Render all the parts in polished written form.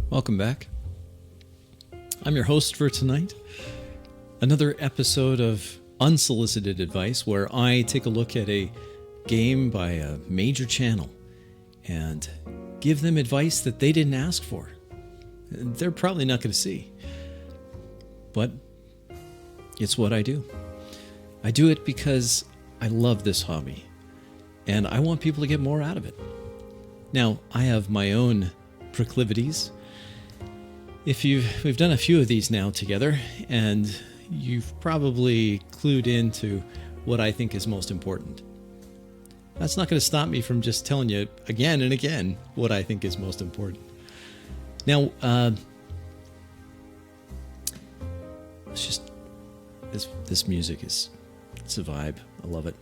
Welcome back. I'm your host for tonight. Another episode of Unsolicited Advice, where I take a look at a game by a major channel and give them advice that they didn't ask for. They're probably not going to see. But it's what I do. I do it because I love this hobby, and I want people to get more out of it. Now, I have my own proclivities. We've done a few of these now together, and you've probably clued into what I think is most important. That's not going to stop me from just telling you again and again what I think is most important. Now, this music it's a vibe. I love it.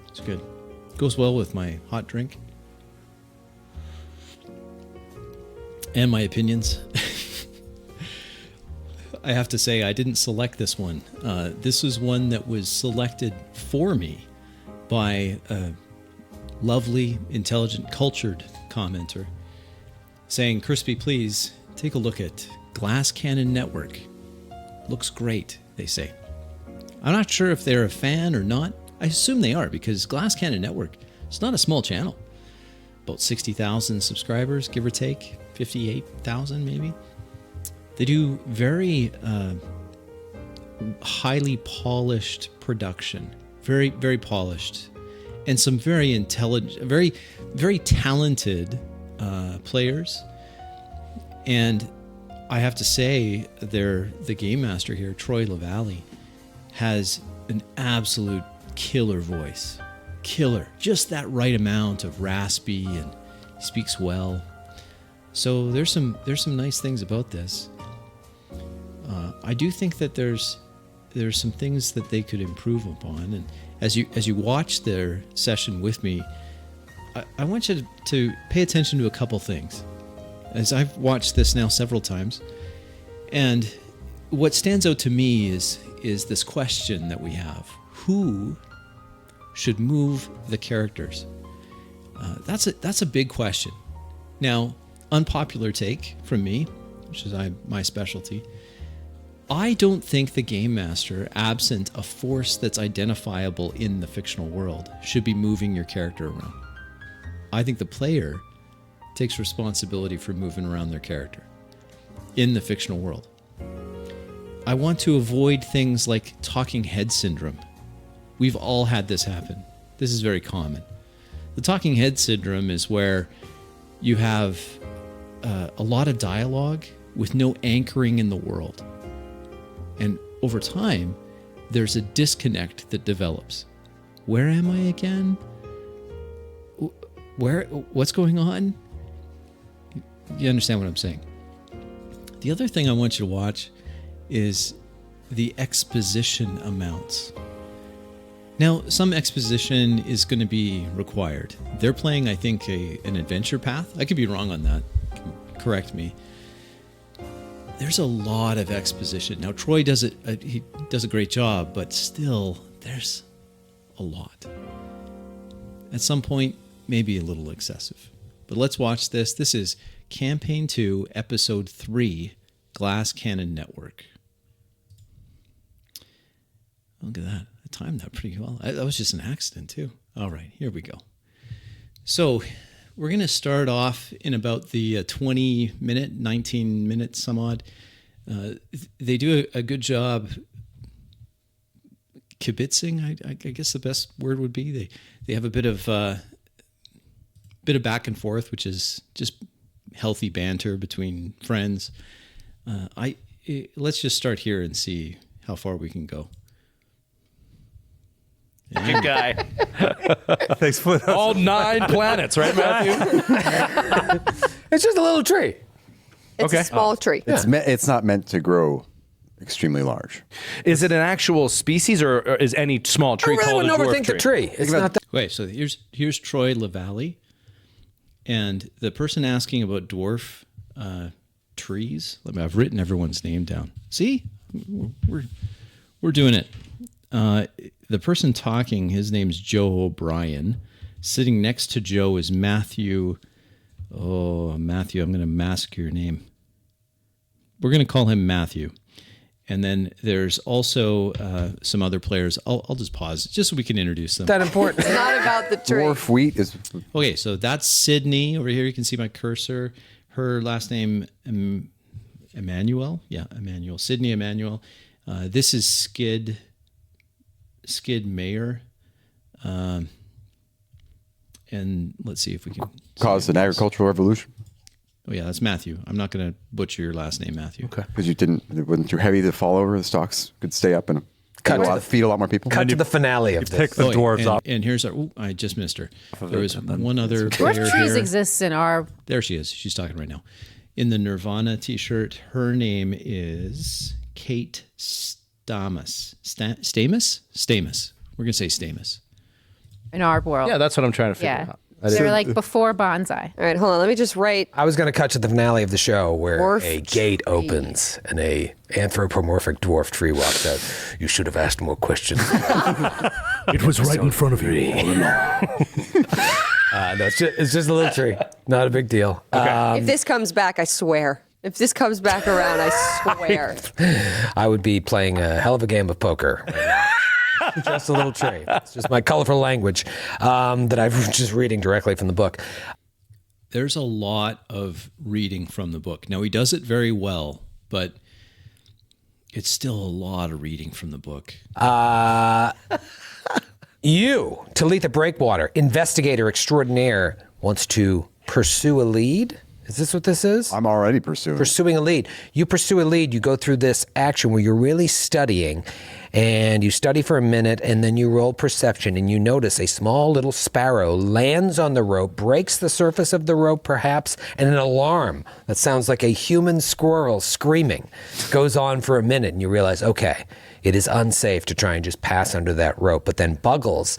It's good. Goes well with my hot drink and my opinions. I have to say, I didn't select this one. This was one that was selected for me by a lovely, intelligent, cultured commenter saying, Crispy, please take a look at Glass Cannon Network. Looks great, they say. I'm not sure if they're a fan or not. I assume they are, because Glass Cannon Network is not a small channel. About 60,000 subscribers, give or take, 58,000 maybe. They do very highly polished production, very, very polished, and some very intelligent, very, very talented players. And I have to say, the game master here, Troy LaValle, has an absolute killer voice. Killer. Just that right amount of raspy, and he speaks well. So there's some nice things about this. I do think that there's some things that they could improve upon, and as you watch their session with me, I want you to pay attention to a couple things. As I've watched this now several times, and what stands out to me is this question that we have: who should move the characters? That's a big question. Now, unpopular take from me, which is my specialty. I don't think the game master, absent a force that's identifiable in the fictional world, should be moving your character around. I think the player takes responsibility for moving around their character in the fictional world. I want to avoid things like talking head syndrome. We've all had this happen. This is very common. The talking head syndrome is where you have a lot of dialogue with no anchoring in the world. And over time, there's a disconnect that develops. Where am I again? What's going on? You understand what I'm saying? The other thing I want you to watch is the exposition amounts. Now, some exposition is going to be required. They're playing, I think, an adventure path. I could be wrong on that. Correct me. There's a lot of exposition. Now, Troy does he does a great job, but still, there's a lot. At some point, maybe a little excessive. But let's watch this. This is Campaign 2, Episode 3, Glass Cannon Network. Look at that. I timed that pretty well. That was just an accident, too. All right, here we go. So, we're going to start off in about the 20-minute, 19 minutes, some odd. They do a good job kibitzing, I guess the best word would be. They have a bit of back and forth, which is just healthy banter between friends. Let's just start here and see how far we can go. Good guy. Thanks for that. All 9 planets, right, Matthew? It's just a little tree. It's Okay. a small tree. It's not meant to grow extremely large. Is it an actual species, or is any small I tree really called a wouldn't dwarf overthink the tree. It's not that. Wait, so here's Troy LaValle, and the person asking about dwarf trees. I've written everyone's name down. See, we're doing it. The person talking, his name's Joe O'Brien. Sitting next to Joe is Matthew. Oh, Matthew, I'm going to mask your name. we're going to call him Matthew. And then there's also some other players. I'll just pause just so we can introduce them. That important. It's not about the tree. Dwarf wheat is. Okay, so that's Sydney over here. You can see my cursor. Her last name, Emmanuel. Yeah, Emmanuel. Sydney Emmanuel. This is Skid Mayer. And let's see if we can Caused an agricultural revolution Oh yeah, that's Matthew. I'm not going to butcher your last name, Matthew. Okay. because it wasn't too heavy to fall over. The stocks could stay up and feed a lot more people. Cut to the finale of this. Pick the dwarves and, up. and here's our. Ooh, I just missed her. There was one other player Dwarf trees here. exists in our. There she is. She's talking right now. In the Nirvana T-shirt, her name is Kate Stamus. Stamus. We're gonna say Stamus. In our world. Yeah, that's what I'm trying to figure Yeah. out. They're like before bonsai. All right, hold on. Let me just write. I was going to cut to the finale of the show where Dwarf a gate opens and a anthropomorphic dwarf tree walks out. You should have asked more questions. It was right in front of you all along. No, it's just a little tree. Not a big deal. If this comes back, I swear. If this comes back around, I swear. I would be playing a hell of a game of poker. Just a little tree. It's just my colorful language that I'm just reading directly from the book. There's a lot of reading from the book. Now he does it very well, but it's still a lot of reading from the book. You, Talitha Breakwater, investigator extraordinaire, wants to pursue a lead? Is this what this is? I'm already pursuing. Pursuing a lead. You pursue a lead, you go through this action where you're really studying, and you study for a minute, and then you roll perception, and you notice a small little sparrow lands on the rope, breaks the surface of the rope perhaps, and an alarm that sounds like a human squirrel screaming goes on for a minute, and you realize, okay, it is unsafe to try and just pass under that rope. But then Buggles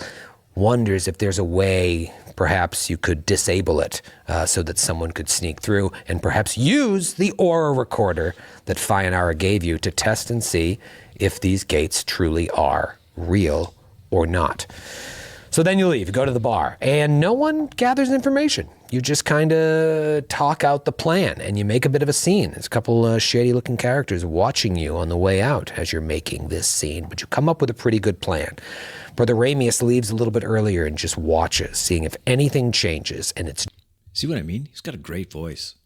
wonders if there's a way perhaps you could disable it so that someone could sneak through and perhaps use the aura recorder that Fionara gave you to test and see if these gates truly are real or not. So then you leave, you go to the bar, and no one gathers information. You just kind of talk out the plan, and you make a bit of a scene. There's a couple shady-looking characters watching you on the way out as you're making this scene, but you come up with a pretty good plan. Brother Ramius leaves a little bit earlier and just watches, seeing if anything changes, and it's See what I mean? He's got a great voice.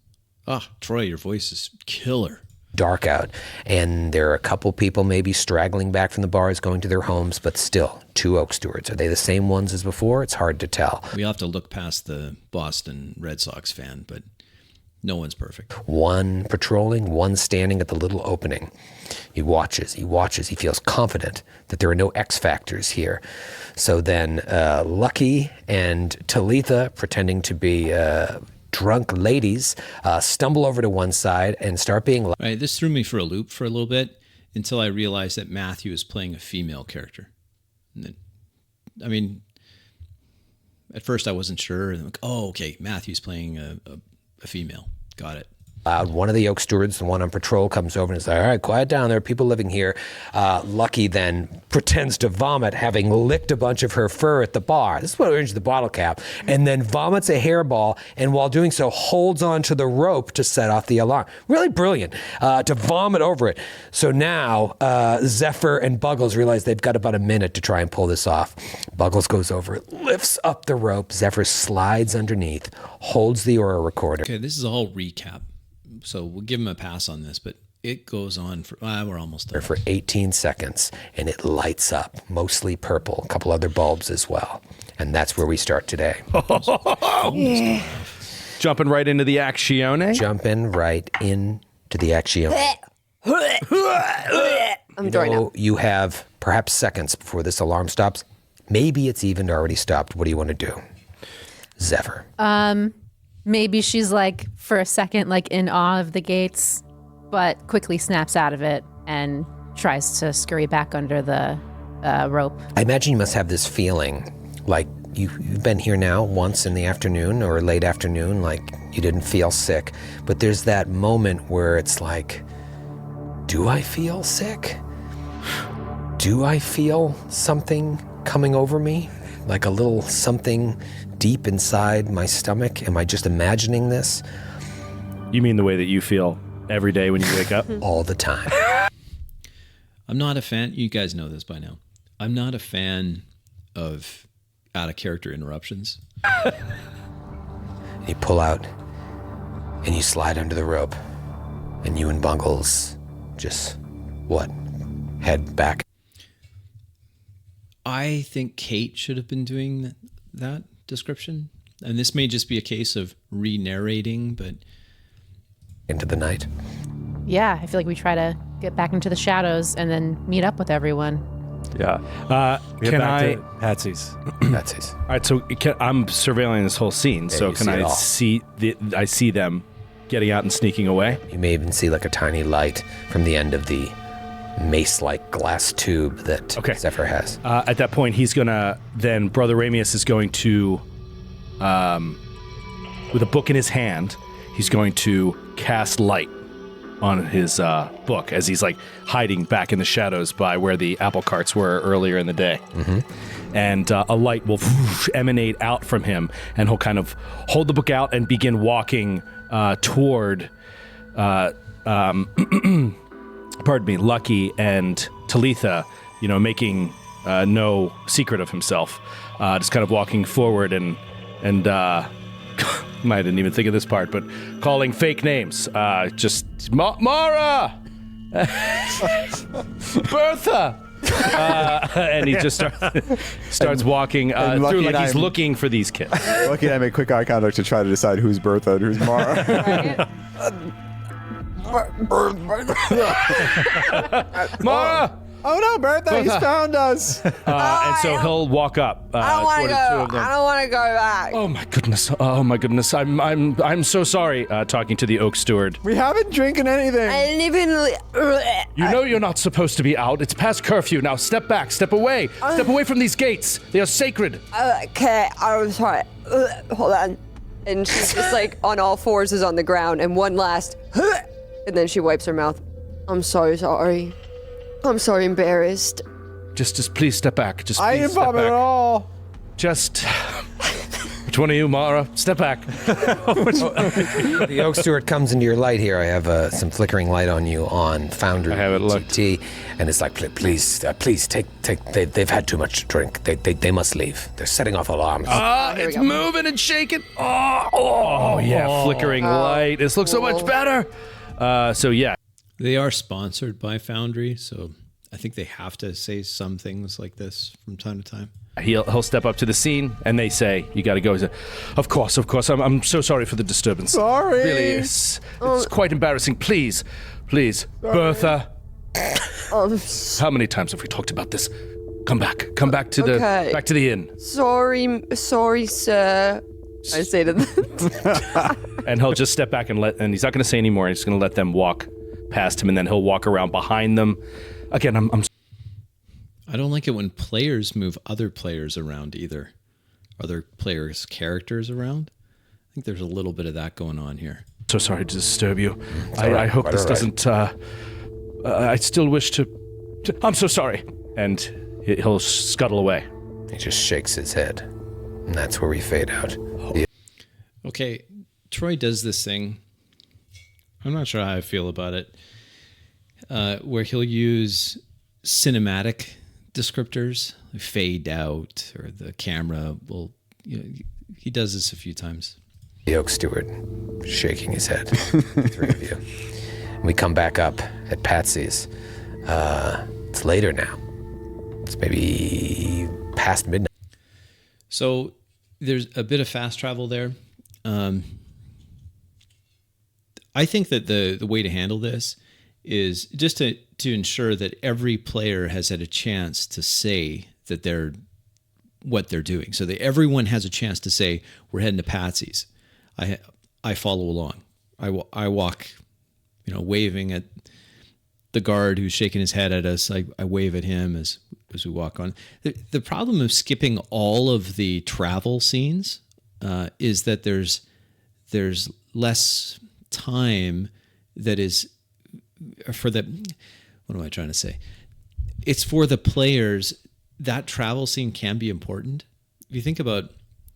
Troy, your voice is killer. dark out, and there are a couple people maybe straggling back from the bars going to their homes, but still, 2 Oak Stewards. Are they the same ones as before? It's hard to tell. We have to look past the Boston Red Sox fan, but no one's perfect. One patrolling, one standing at the little opening. He watches, he feels confident that there are no X factors here. So then Lucky and Talitha, pretending to be drunk ladies, stumble over to one side and start being All right, this threw me for a loop for a little bit until I realized that Matthew is playing a female character. And then, I mean, at first I wasn't sure. And I'm like, oh, okay, Matthew's playing a female. Got it. loud. One of the Oak Stewards, the one on patrol, comes over and is like, all right, quiet down. There are people living here. Lucky then pretends to vomit, having licked a bunch of her fur at the bar. This is what earns the bottle cap. And then vomits a hairball, and while doing so, holds onto the rope to set off the alarm. Really brilliant to vomit over it. So now Zephyr and Buggles realize they've got about a minute to try and pull this off. Buggles goes over, lifts up the rope. Zephyr slides underneath, holds the aura recorder. Okay, this is a whole recap. So we'll give him a pass on this, but it goes on for, we're almost done. For 18 seconds, and it lights up, mostly purple, a couple other bulbs as well. And that's where we start today. Jumping right into the actione. Jumping right into the action. I'm throwing up. You have perhaps seconds before this alarm stops. Maybe it's even already stopped. What do you want to do? Zephyr. Maybe she's like, for a second, like in awe of the gates, but quickly snaps out of it and tries to scurry back under the rope. I imagine you must have this feeling like you've been here now once in the afternoon or late afternoon, like you didn't feel sick. But there's that moment where it's like, do I feel sick? Do I feel something coming over me? Like a little something deep inside my stomach? Am I just imagining this? You mean the way that you feel every day when you wake up? All the time. I'm not a fan. You guys know this by now. I'm not a fan of out of character interruptions. You pull out and you slide under the rope, and you and Bungles just head back. I think Kate should have been doing that description. And this may just be a case of re-narrating, but Into the night. Yeah, I feel like we try to get back into the shadows and then meet up with everyone. Yeah. Get Can back I? to Patsy's. That's it. All right. So I'm surveilling this whole scene. So you can see it I all. see them getting out and sneaking away? You may even see like a tiny light from the end of the mace-like glass tube that Okay. Zephyr has. At that point, he's gonna then Brother Ramius is going to, with a book in his hand, he's going to cast light on his book as he's like hiding back in the shadows by where the apple carts were earlier in the day. And a light will emanate out from him, and he'll kind of hold the book out and begin walking toward, pardon me, Lucky and Talitha, making no secret of himself, just kind of walking forward and I didn't even think of this part, but calling fake names. Just Mara, Bertha, and he just starts walking and Lucky through like and he's I'm- looking for these kids. Lucky and I make quick eye contact to try to decide who's Bertha and who's Mara. Mara. Oh no, Bertha, he's found us. And so he'll walk up I don't want toward to the two go. of them. I don't want to go back. Oh my goodness! Oh my goodness! I'm so sorry. Talking to the oak steward. We haven't drinking anything. I didn't even. You know you're not supposed to be out. It's past curfew. Now step back. Step away. Step away from these gates. They are sacred. Okay, I'm sorry. Hold on. And she's just like on all fours is on the ground, and one last, and then she wipes her mouth. I'm so sorry. I'm so embarrassed. Just please step back. Just I please didn't step vomit back. at all. Just. Which one of you, Mara? Step back. The Oak Steward comes into your light here. I have some flickering light on you on Foundry I have it looked. GT, and it's like, please take. They've had too much to drink. They must leave. They're setting off alarms. It's moving and shaking. Oh, yeah, flickering light. This looks so much better. So yeah. they are sponsored by Foundry, so I think they have to say some things like this from time to time. He'll step up to the scene, and they say, "You got to go." He said, Of course. I'm so sorry for the disturbance. Sorry. Really, it's quite embarrassing. Please, Bertha. How many times have we talked about this? Come back to Okay. the inn. Sorry, sir. I say to them. And he'll just step back and he's not going to say any more. He's going to let them walk past him, and then he'll walk around behind them. Again, I'm I don't like it when players move other players around either. Other players' characters around. I think there's a little bit of that going on here. so sorry to disturb you. all right, I hope quite this all right. doesn't. I still wish to. I'm so sorry. And he'll scuttle away. He just shakes his head, and that's where we fade out. Okay, Troy does this thing. I'm not sure how I feel about it. Where he'll use cinematic descriptors, like fade out, or the camera will. He does this a few times. The Oak Steward shaking his head. The three of you. We come back up at Patsy's. It's later now. It's maybe past midnight. So there's a bit of fast travel there. I think that the way to handle this is just to ensure that every player has had a chance to say that they're what they're doing, so that everyone has a chance to say we're heading to Patsy's. I follow along. I walk, waving at the guard who's shaking his head at us. I wave at him as we walk on. The problem of skipping all of the travel scenes is that there's less time that is for the. What am I trying to say? It's for the players. That travel scene can be important. If you think about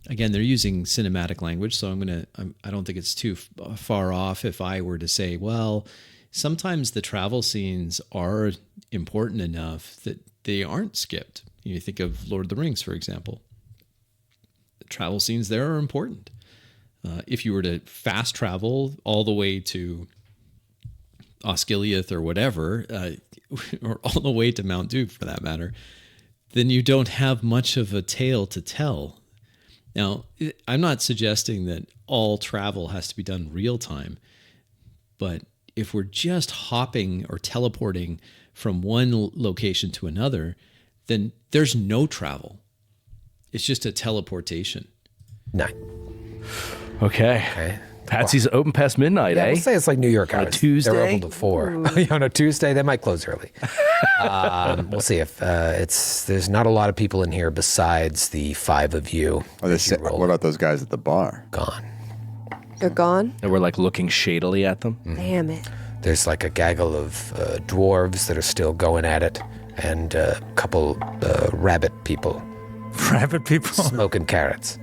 again, they're using cinematic language, so I don't think it's too far off if I were to say, well, sometimes the travel scenes are important enough that they aren't skipped. You think of Lord of the Rings, for example. The travel scenes there are important. If you were to fast travel all the way to Osgiliath or whatever, or all the way to Mount Doom for that matter, then you don't have much of a tale to tell. Now, I'm not suggesting that all travel has to be done real time, but if we're just hopping or teleporting from one location to another, then there's no travel. It's just a teleportation. No. Okay. Patsy's open past midnight, Yeah, eh? we'll say it's like New York On a hours. Tuesday? They're open to 4. On a Tuesday, they might close early. We'll see if there's not a lot of people in here besides the 5 of you. What about those guys at the bar? Gone. They're gone? And we're like looking shadily at them. Damn it. There's like a gaggle of dwarves that are still going at it, and a couple rabbit people Rabbit people. smoking carrots.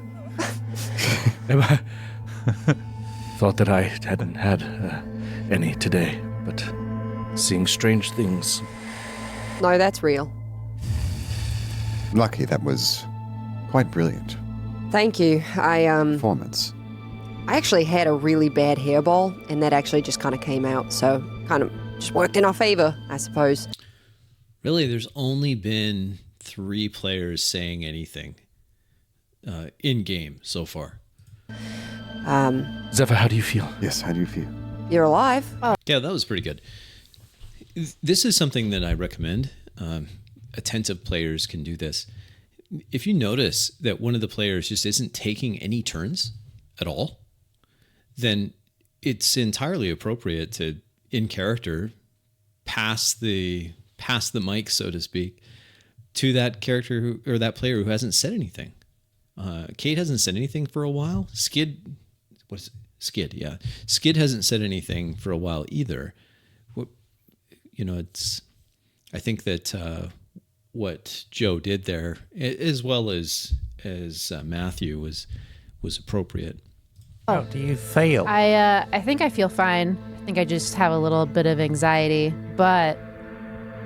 Thought that I hadn't had any today, but seeing strange things. No, that's real. Lucky, that was quite brilliant Thank you. performance. I actually had a really bad hairball, and that actually just kind of came out. So kind of just worked in our favor, I suppose. Really, there's only been 3 players saying anything in game so far. Zephyr, how do you feel? Yes, how do you feel? You're alive? Yeah, that was pretty good. This is something that I recommend. Attentive players can do this. If you notice that one of the players just isn't taking any turns at all, then it's entirely appropriate to, in character, pass the mic, so to speak, to that character or that player who hasn't said anything. Kate hasn't said anything for a while. Skid hasn't said anything for a while either. I think that what Joe did there, as well as Matthew, was appropriate. How do you feel? I think I feel fine. I think I just have a little bit of anxiety, but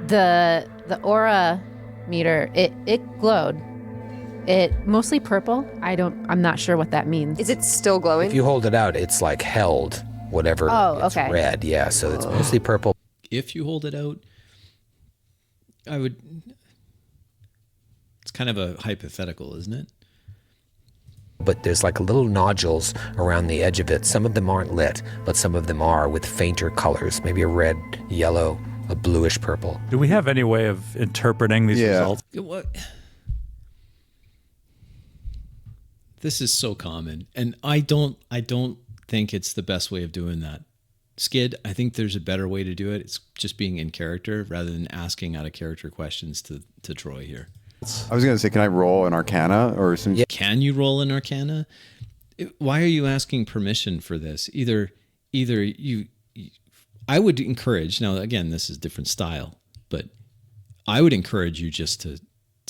the aura meter, it glowed. It mostly purple. I'm not sure what that means. Is it still glowing? If you hold it out, it's like held, whatever. It's okay. red, yeah. So it's mostly purple. If you hold it out, it's kind of a hypothetical, isn't it? But there's like little nodules around the edge of it. Some of them aren't lit, but some of them are with fainter colors, maybe a red, yellow, a bluish purple. Do we have any way of interpreting these results? What? This is so common, and I don't think it's the best way of doing that. Skid, I think there's a better way to do it. It's just being in character rather than asking out of character questions to Troy here. I was going to say, can I roll an Arcana or some? Yeah. Can you roll an Arcana? Why are you asking permission for this? Either you I would encourage, now again, this is different style, but I would encourage you just to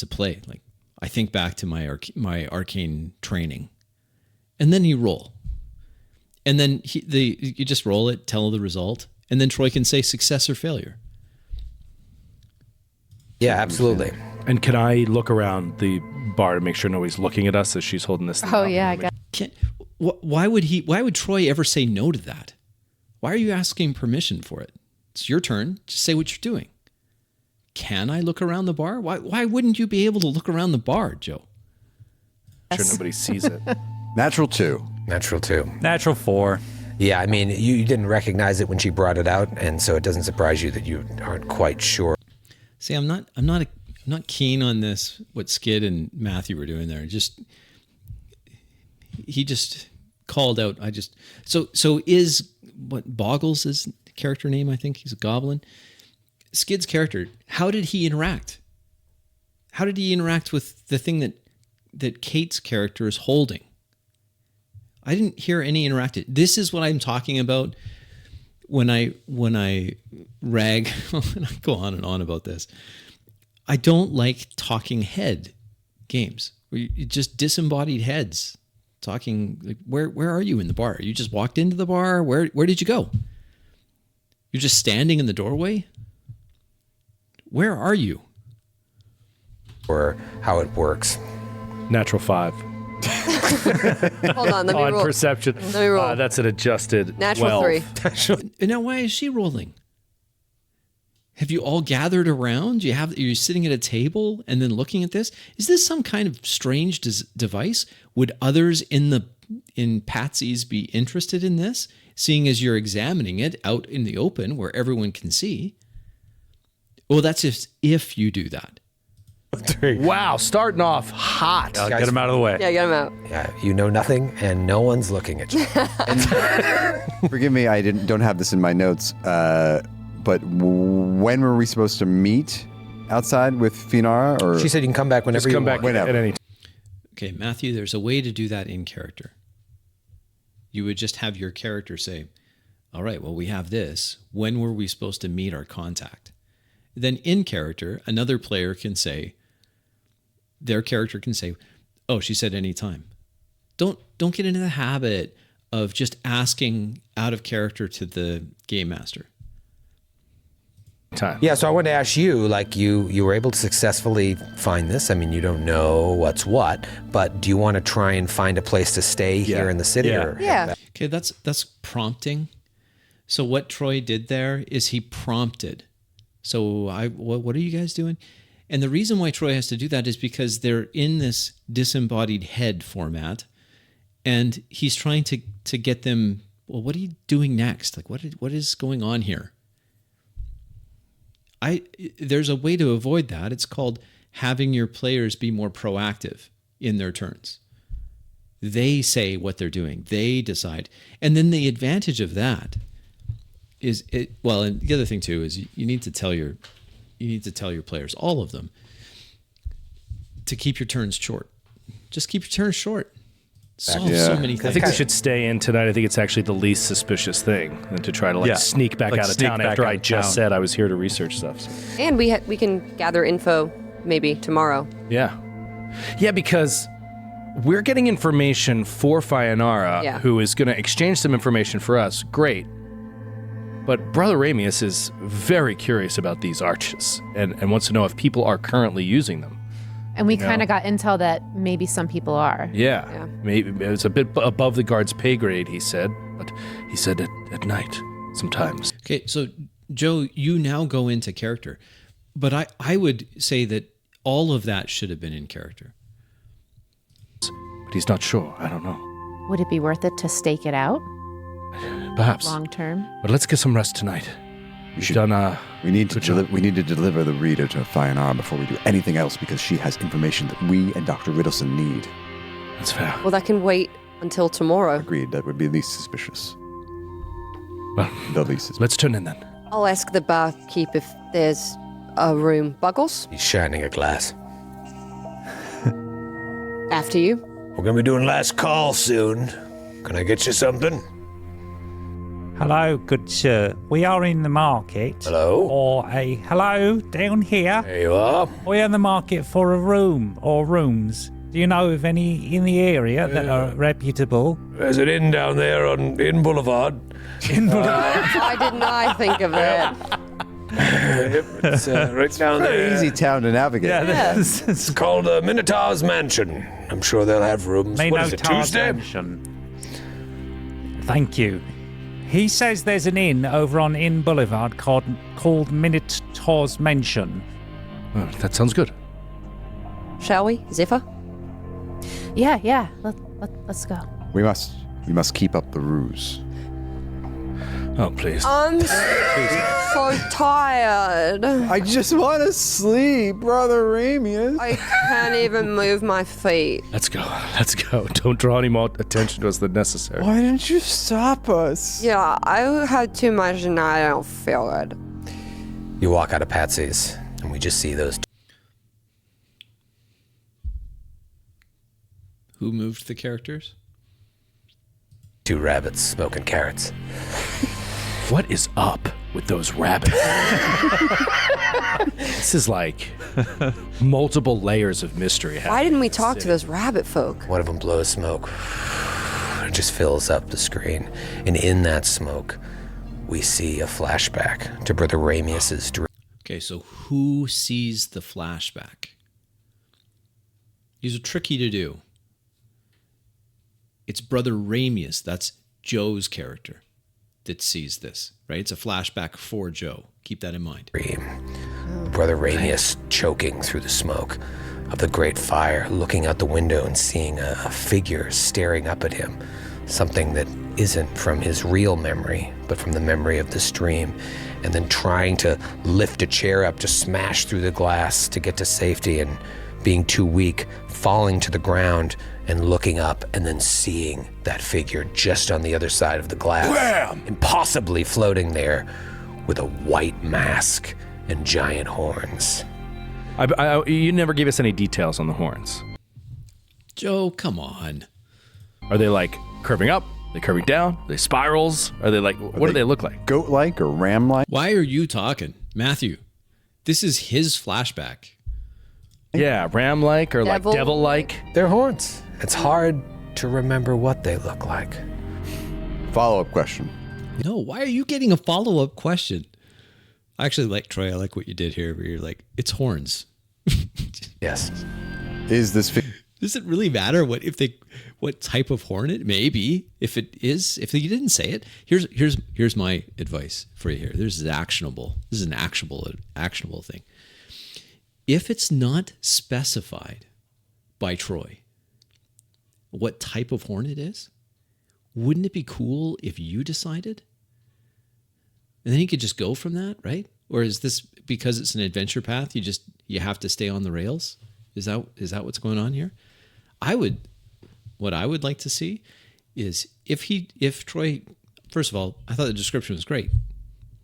play. Like, I think back to my arcane training, and then you roll, and then you just roll it, tell the result, and then Troy can say success or failure. Yeah, absolutely. And can I look around the bar to make sure nobody's looking at us as she's holding this thing Oh up? yeah, I got. Why would Troy ever say no to that? Why are you asking permission for it? It's your turn. Just say what you're doing. Can I look around the bar? Why wouldn't you be able to look around the bar, Joe? Sure nobody sees it. Natural 2. Natural 2. Natural 4. Yeah, I mean, you didn't recognize it when she brought it out, and so it doesn't surprise you that you aren't quite sure. See, I'm not keen on this. What Skid and Matthew were doing there. He just called out. So is what Boggles is the character name? I think he's a goblin. Skid's character. How did he interact? How did he interact with the thing that Kate's character is holding? I didn't hear any interacted. This is what I'm talking about when I rag. When I go on and on about this. I don't like talking head games. Just disembodied heads talking. Like, where are you in the bar? You just walked into the bar. Where did you go? You're just standing in the doorway. Where are you? Or how it works. Natural 5. Hold on, let me On roll. perception. Let me roll. That's an adjusted Natural 12. 3. And now, why is she rolling? Have you all gathered around? You're sitting at a table and then looking at this. Is this some kind of strange device? Would others in Patsy's be interested in this, seeing as you're examining it out in the open where everyone can see? Well, that's if you do that. Wow, starting off hot. Get him out of the way. Yeah, get him out. Yeah, you know nothing, and no one's looking at you. Forgive me, I don't have this in my notes. But when were we supposed to meet outside with Finara? Or She said you can come back whenever Just come you back want. at any time. Okay, Matthew, there's a way to do that in character. You would just have your character say, all right, well, we have this. When were we supposed to meet our contact? Then in character, another player can say, their character can say, oh, she said anytime. Don't get into the habit of just asking out of character to the game master. Time. Yeah, so I wanted to ask you, like you were able to successfully find this. I mean, you don't know what's what, but do you want to try and find a place to stay here in the city? Yeah. Or Yeah. Okay, that's prompting. So what Troy did there is he prompted. So what are you guys doing? And the reason why Troy has to do that is because they're in this disembodied head format, and he's trying to get them. Well, what are you doing next? Like, what is going on here? There's a way to avoid that. It's called having your players be more proactive in their turns. They say what they're doing. They decide. And then the advantage of that is and the other thing too is you need to tell your players, all of them, to keep your turns short. Just keep your turns short. Solve so many things. I think we should stay in tonight. I think it's actually the least suspicious thing than to try to sneak back out of town after I just said I was here to research stuff. So. And we can gather info maybe tomorrow. Yeah. Yeah, because we're getting information for Fayanara, who is going to exchange some information for us. Great. But Brother Ramius is very curious about these arches and wants to know if people are currently using them. And we kind of got intel that maybe some people are. Yeah. Maybe it was a bit above the guard's pay grade, he said. But he said at night sometimes. Okay, so Joe, you now go into character. But I would say that all of that should have been in character. But he's not sure. I don't know. Would it be worth it to stake it out Perhaps. long term? But let's get some rest tonight. We need to deliver the reader to Fayanara before we do anything else, because she has information that we and Dr. Riddleson need. That's fair. Well, that can wait until tomorrow. Agreed. That would be least suspicious. Well, The least suspicious. let's tune in then. I'll ask the barkeep if there's a room. Buggles, He's shining a glass. after you. We're going to be doing last call soon. Can I get you something? Hello, good sir. We are in the market. Hello? Or hello, down here. There you are. We're in the market for a room or rooms. Do you know of any in the area that are reputable? There's an inn down there on Inn Boulevard. Why didn't I think of that? It's right down Very easy town to navigate. It's called Minotaur's Mansion. I'm sure they'll have rooms. What is it, Tuesday? Thank you. He says there's an inn over on Inn Boulevard called Minotaur's Mansion. Well, that sounds good. Shall we, Ziffer? Yeah. Let's go. We must keep up the ruse. Oh, please. I'm so tired. I just want to sleep, Brother Ramius. I can't even move my feet. Let's go. Don't draw any more attention to us than necessary. Why didn't you stop us? Yeah, I had too much and I don't feel good. You walk out of Patsy's, and we just see those Who moved the characters? two rabbits smoking carrots. What is up? with those rabbits. This is like multiple layers of mystery. Why didn't we talk to those rabbit folk? One of them blows smoke. It just fills up the screen. And in that smoke, we see a flashback to Brother Ramius's dream. Okay, so who sees the flashback? These are tricky to do. It's Brother Ramius, that's Joe's character, that sees this, right? It's a flashback for Joe. Keep that in mind. Brother Ramius choking through the smoke of the great fire, looking out the window and seeing a figure staring up at him. Something that isn't from his real memory, but from the memory of this dream. And then trying to lift a chair up to smash through the glass to get to safety, and being too weak, falling to the ground and looking up and then seeing that figure just on the other side of the glass. Wham! Impossibly floating there with a white mask and giant horns. You never gave us any details on the horns. Joe, come on. Are they like curving up? Are they curving down? Are they spirals? Are they like, what do they look like? Goat-like or ram-like? Why are you talking? Matthew, this is his flashback. Yeah, ram-like or Devil? like devil-like. They're horns. It's hard to remember what they look like. Follow-up question. No, why are you getting a follow-up question? I actually like, Troy, I like what you did here, where you're like, it's horns. Yes. Is this Does it really matter what type of horn it may be? If you didn't say it, here's my advice for you here. This is actionable. This is an actionable thing. If it's not specified by Troy what type of horn it is, wouldn't it be cool if you decided? And then you could just go from that, right? Or is this because it's an adventure path, you have to stay on the rails? Is that what's going on here? What I would like to see is if Troy, first of all, I thought the description was great.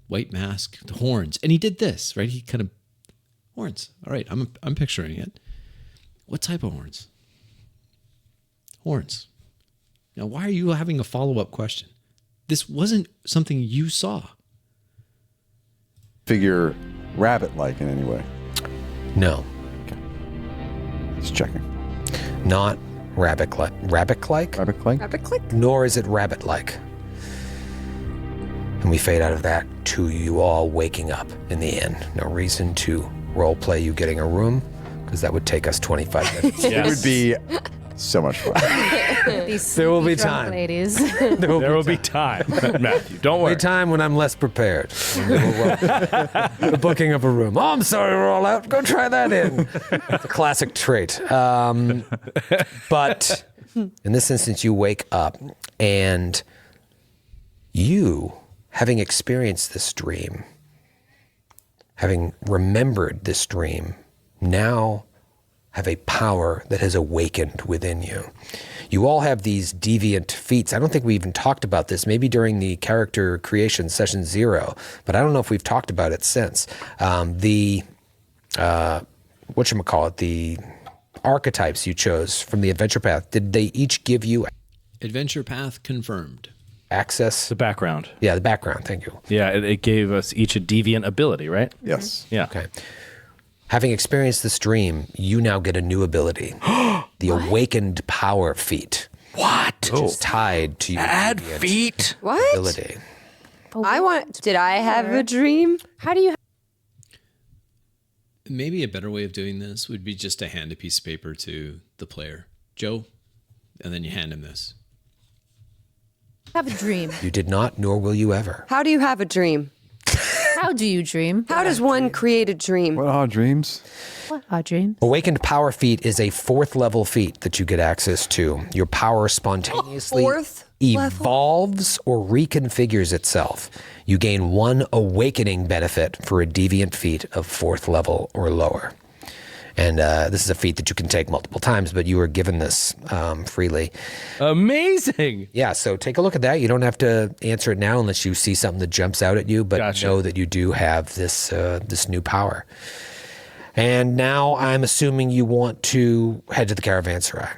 White mask, the horns, and he did this, right? He kind of horns. All right, I'm picturing it. What type of horns? Horns. Now, why are you having a follow-up question? This wasn't something you saw. figure rabbit-like in any way? No. Just checking. Not rabbit-like. Rabbit-like? Rabbit-like? Rabbit click? Nor is it rabbit-like. And we fade out of that to you all waking up in the inn. No reason to role play you getting a room, because that would take us 25 minutes. It would be so much fun. There will be time. Ladies. There will be time, Matthew. Don't There'll worry. be time when I'm less prepared. The booking of a room. Oh, I'm sorry, we're all out. Go try that in. It's a classic trait. But in this instance, you wake up and you, having experienced this dream, having remembered this dream, now have a power that has awakened within you. You all have these deviant feats. I don't think we even talked about this, maybe during the character creation session 0, but I don't know if we've talked about it since. The archetypes you chose from the adventure path, did they each give you Adventure path confirmed. access? The background. Yeah, the background, thank you. Yeah, it gave us each a deviant ability, right? Yes. Yeah. Okay. Having experienced this dream, you now get a new ability. The Awakened Power feat. What? Which is tied to your Add deviant feet? What? ability. Did I have a dream? How do you Maybe a better way of doing this would be just to hand a piece of paper to the player, Joe, and then you hand him this. have a dream? You did not, nor will you ever. How do you have a dream? How do you dream? How does one create a dream? What odd dreams? What are dreams? Awakened Power feat is a 4th level feat that you get access to. Your power spontaneously 4th level? evolves or reconfigures itself. You gain 1 awakening benefit for a deviant feat of 4th level or lower. And this is a feat that you can take multiple times, but you were given this freely. Amazing. Yeah, so take a look at that. You don't have to answer it now unless you see something that jumps out at you, but Gotcha. know that you do have this this new power. And now I'm assuming you want to head to the caravanserai.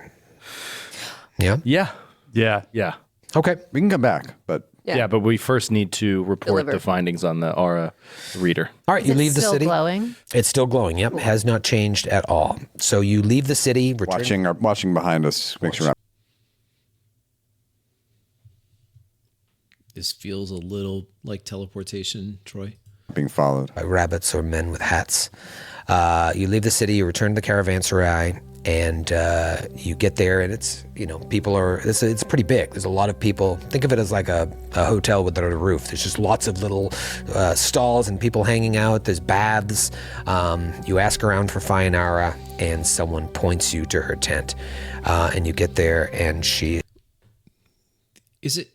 Yeah? Yeah. Yeah. Yeah. Okay. We can come back, but Yeah, but we first need to report Deliver. the findings on the aura reader. All right, Is you it leave the still city. glowing? It's still glowing. Yep, has not changed at all. So you leave the city. Return. Watching behind us. Make sure. This feels a little like teleportation, Troy. Being followed. By rabbits or men with hats. You leave the city, you return to the caravanserai, and you get there, and it's, people are, it's pretty big. There's a lot of people. Think of it as like a hotel without a roof. There's just lots of little stalls and people hanging out. There's baths. You ask around for Fayanara, and someone points you to her tent. And you get there, and she... Is it...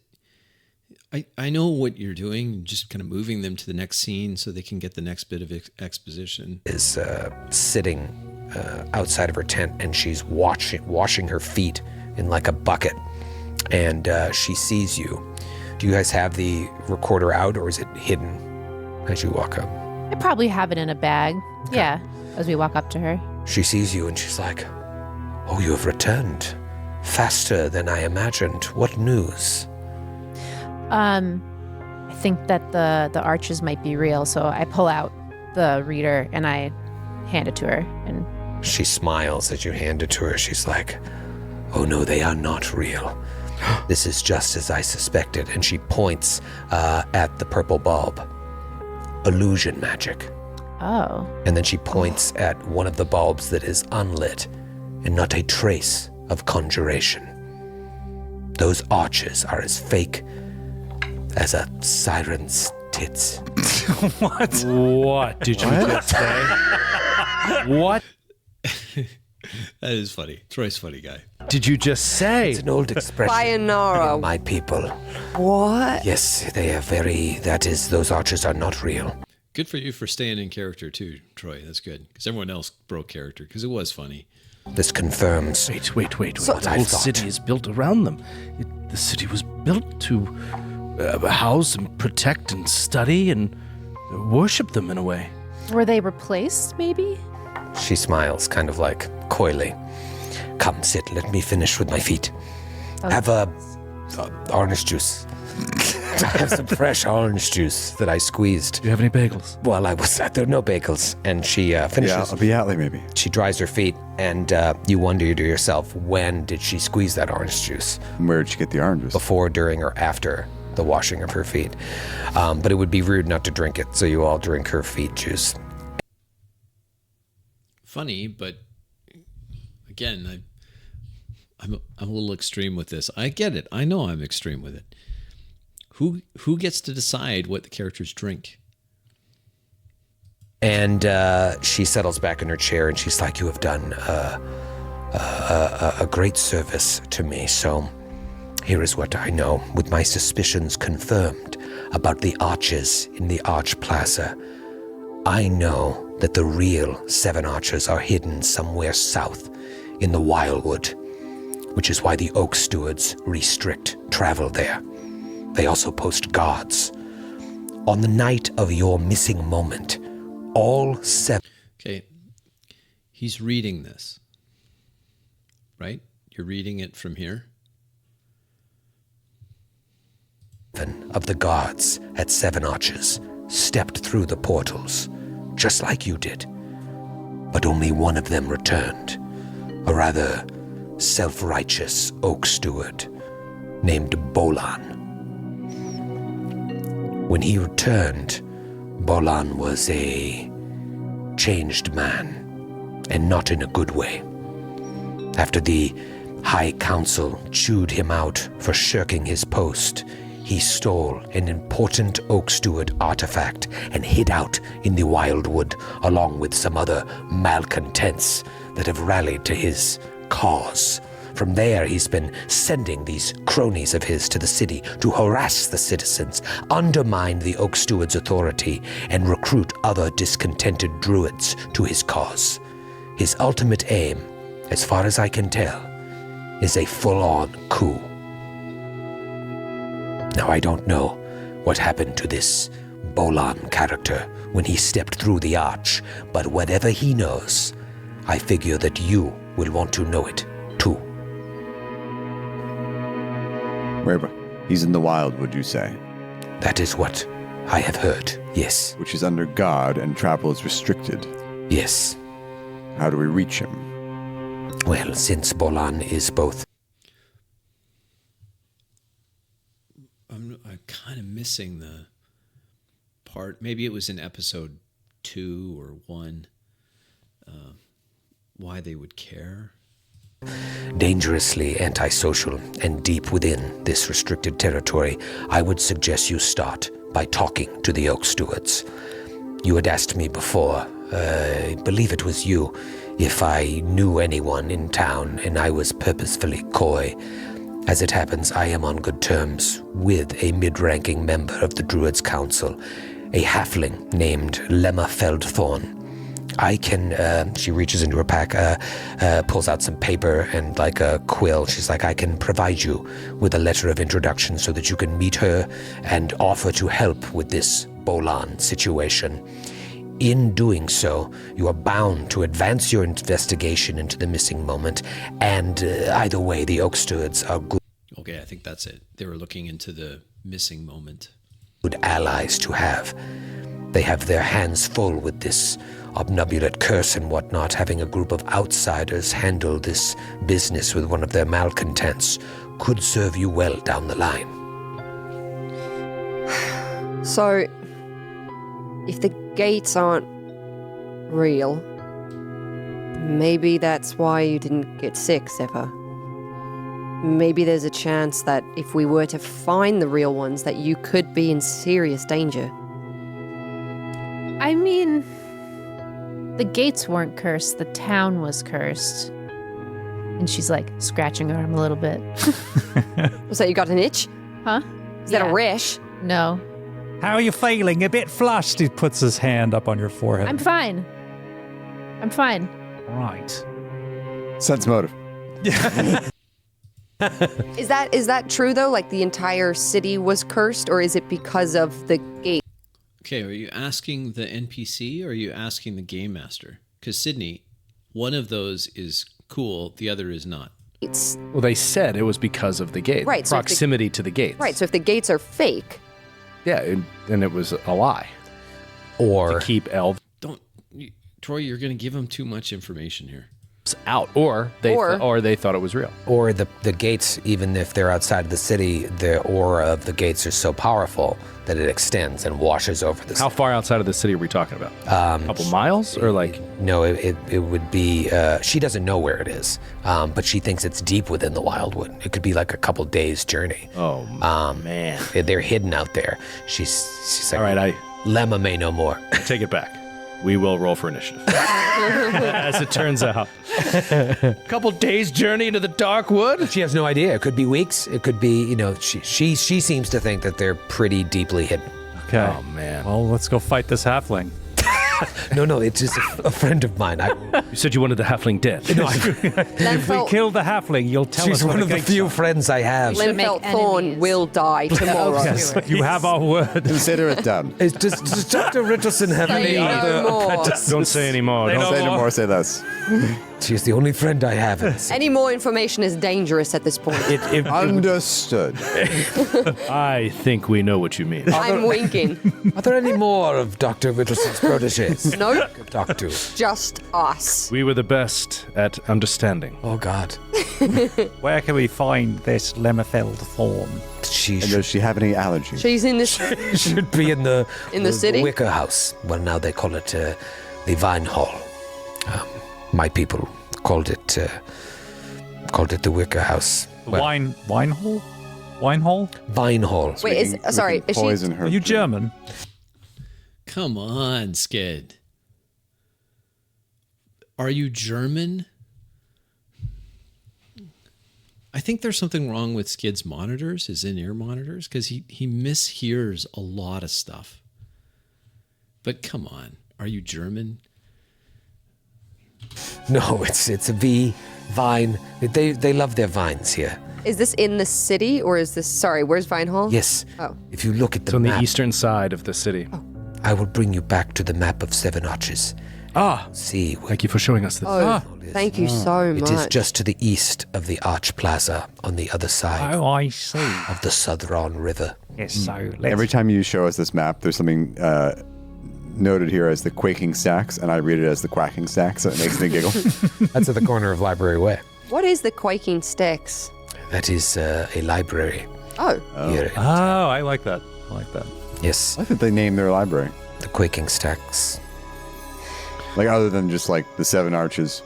I know what you're doing, just kind of moving them to the next scene so they can get the next bit of exposition. Is sitting outside of her tent, and she's washing her feet in like a bucket, and she sees you. Do you guys have the recorder out, or is it hidden as you walk up? I probably have it in a bag. Yeah, as we walk up to her. She sees you, and she's like, "Oh, you have returned faster than I imagined. What news?" I think that the arches might be real, so I pull out the reader and I hand it to her. And she smiles as you hand it to her. She's like, "Oh no, they are not real. This is just as I suspected." And she points at the purple bulb. Illusion magic. Oh. And then she points at one of the bulbs that is unlit and not a trace of conjuration. Those arches are as fake as a siren's tits. What? What did you just say? What That is funny. Troy's a funny guy. did you just say? It's an old expression. Sayonara. in my people. What? Yes, they are those arches are not real. Good for you for staying in character too, Troy. That's good. Because everyone else broke character because it was funny. This confirms. Wait. What The I whole thought. city is built around them. The city was built to house and protect and study and worship them in a way. Were they replaced, maybe? She smiles, kind of like coyly. Come, sit. Let me finish with my feet. Have a orange juice. I have some fresh orange juice that I squeezed Do you have any bagels? while I was at there. No bagels. And she finishes. Yeah, I'll be out there maybe. She dries her feet, and you wonder to yourself, when did she squeeze that orange juice? Where'd you get the oranges? Before, during, or after the washing of her feet? But it would be rude not to drink it, so you all drink her feet juice. Funny, but again, I'm a little extreme with this. I get it. I know I'm extreme with it. Who gets to decide what the characters drink? And she settles back in her chair, and she's like, "You have done a great service to me, so here is what I know. With my suspicions confirmed about the arches in the Arch Plaza, I know that the real 7 archers are hidden somewhere south in the Wildwood, which is why the Oak Stewards restrict travel there. They also post guards. On the night of your missing moment, all 7... Okay, he's reading this, right? You're reading it from here? of the guards at 7 Arches stepped through the portals, just like you did. But only one of them returned, a rather self-righteous Oak Steward named Bolan. When he returned, Bolan was a changed man, and not in a good way. After the High Council chewed him out for shirking his post, he stole an important Oak Steward artifact and hid out in the Wildwood along with some other malcontents that have rallied to his cause. From there, he's been sending these cronies of his to the city to harass the citizens, undermine the Oak Steward's authority, and recruit other discontented druids to his cause. His ultimate aim, as far as I can tell, is a full-on coup. Now, I don't know what happened to this Bolan character when he stepped through the arch, but whatever he knows, I figure that you will want to know it, too. He's in the Wildwood, you say? That is what I have heard, yes. Which is under guard and travel is restricted. Yes. How do we reach him? Well, since Bolan is both... I'm kind of missing the part. Maybe it was in episode 2 or 1. Why they would care. Dangerously antisocial and deep within this restricted territory, I would suggest you start by talking to the Oak Stewards. You had asked me before, I believe it was you, if I knew anyone in town, and I was purposefully coy. As it happens, I am on good terms with a mid-ranking member of the Druids' Council, a halfling named Lemma Feldthorn. I can, she reaches into her pack, pulls out some paper and like a quill. She's like, I can provide you with a letter of introduction so that you can meet her and offer to help with this Bolan situation. In doing so, you are bound to advance your investigation into the missing moment, and either way, the Oak Stewards are Okay, I think that's it. They were looking into the missing moment. good allies to have. They have their hands full with this obnubulate curse and whatnot. Having a group of outsiders handle this business with one of their malcontents could serve you well down the line. So, if the gates aren't real, maybe that's why you didn't get sick, Zephyr. Maybe there's a chance that if we were to find the real ones, that you could be in serious danger. I mean, the gates weren't cursed, the town was cursed. And she's like scratching her arm a little bit. Was that you got an itch? Huh? Is that a rash? No. How are you feeling? A bit flushed. He puts his hand up on your forehead. I'm fine. I'm fine. Right. Sense motive. Is that true though? Like the entire city was cursed, or is it because of the gate? Okay, are you asking the NPC or are you asking the game master? Because Sydney, one of those is cool, the other is not. Well, they said it was because of the gate. Right, so if the- Proximity to the gates. Right, so if the gates are fake, Yeah, and it was a lie. Or To keep elves Troy, you're going to give them too much information here. out, or they thought it was real. or the gates, even if they're outside of the city, the aura of the gates are so powerful that it extends and washes over the How city. far outside of the city are we talking about? A couple miles, or like? No, it would be, she doesn't know where it is, but she thinks it's deep within the Wildwood. It could be like a couple days' journey. Oh man! They're hidden out there. She's like, All right, I Lemma may know more. take it back. We will roll for initiative. As it turns out, couple days' journey into the dark wood. She has no idea. It could be weeks. It could be, she seems to think that they're pretty deeply hidden. Okay. Oh man! Well, let's go fight this halfling. No, it's just a friend of mine. You said you wanted the halfling dead. If we kill the halfling, you'll tell us She's where one the of the gates few are. friends I have. Should make Linfelt Thorn enemies. will die tomorrow. Yes, you have our word. Consider it done. Does Dr. Rittleson have Say any no other more. apprentices? Don't say any more. They Don't Say know no more. more, say less. She's the only friend I have. in this. Any more information is dangerous at this point. Understood. I think we know what you mean. I'm winking. Are there any more of Dr. Rittelson's proteges? No, to talk to. just us. We were the best at understanding. Oh, God. Where can we find this Lemmerfeld Thorn? She And does she have any allergies? She's in this. should be in the city? Wicker House. Well, now they call it the Vine Hall. My people called it the Wicker House. Well, Wine hall? Wine hall? Vine Hall. Wait, sorry, is she? Poison her. Are you German? Come on, Skid. Are you German? I think there's something wrong with Skid's monitors, his in-ear monitors, because he mishears a lot of stuff. But come on, are you German? No, it's a V. Vine. They love their vines here. Is this in the city or is this? Sorry, where's Vine Hall? Yes. Oh. If you look at It's the on map, the eastern side of the city. I will bring you back to the map of Seven Arches. See, Thank you for showing us this. Oh, thank you so much. it is just to the east of the Arch Plaza on the other side Oh, I see. of the Southron River. Yes, so let's... Every time you show us this map, there's something noted here as the quaking stacks, and I read it as the quacking stacks, so it makes me giggle. That's at the corner of Library Way. What is the quaking sticks? That is a library Oh, here. Oh, I like that. I like that. Yes, I think they named their library. the Quaking Stacks. Like, other than just like the Seven Arches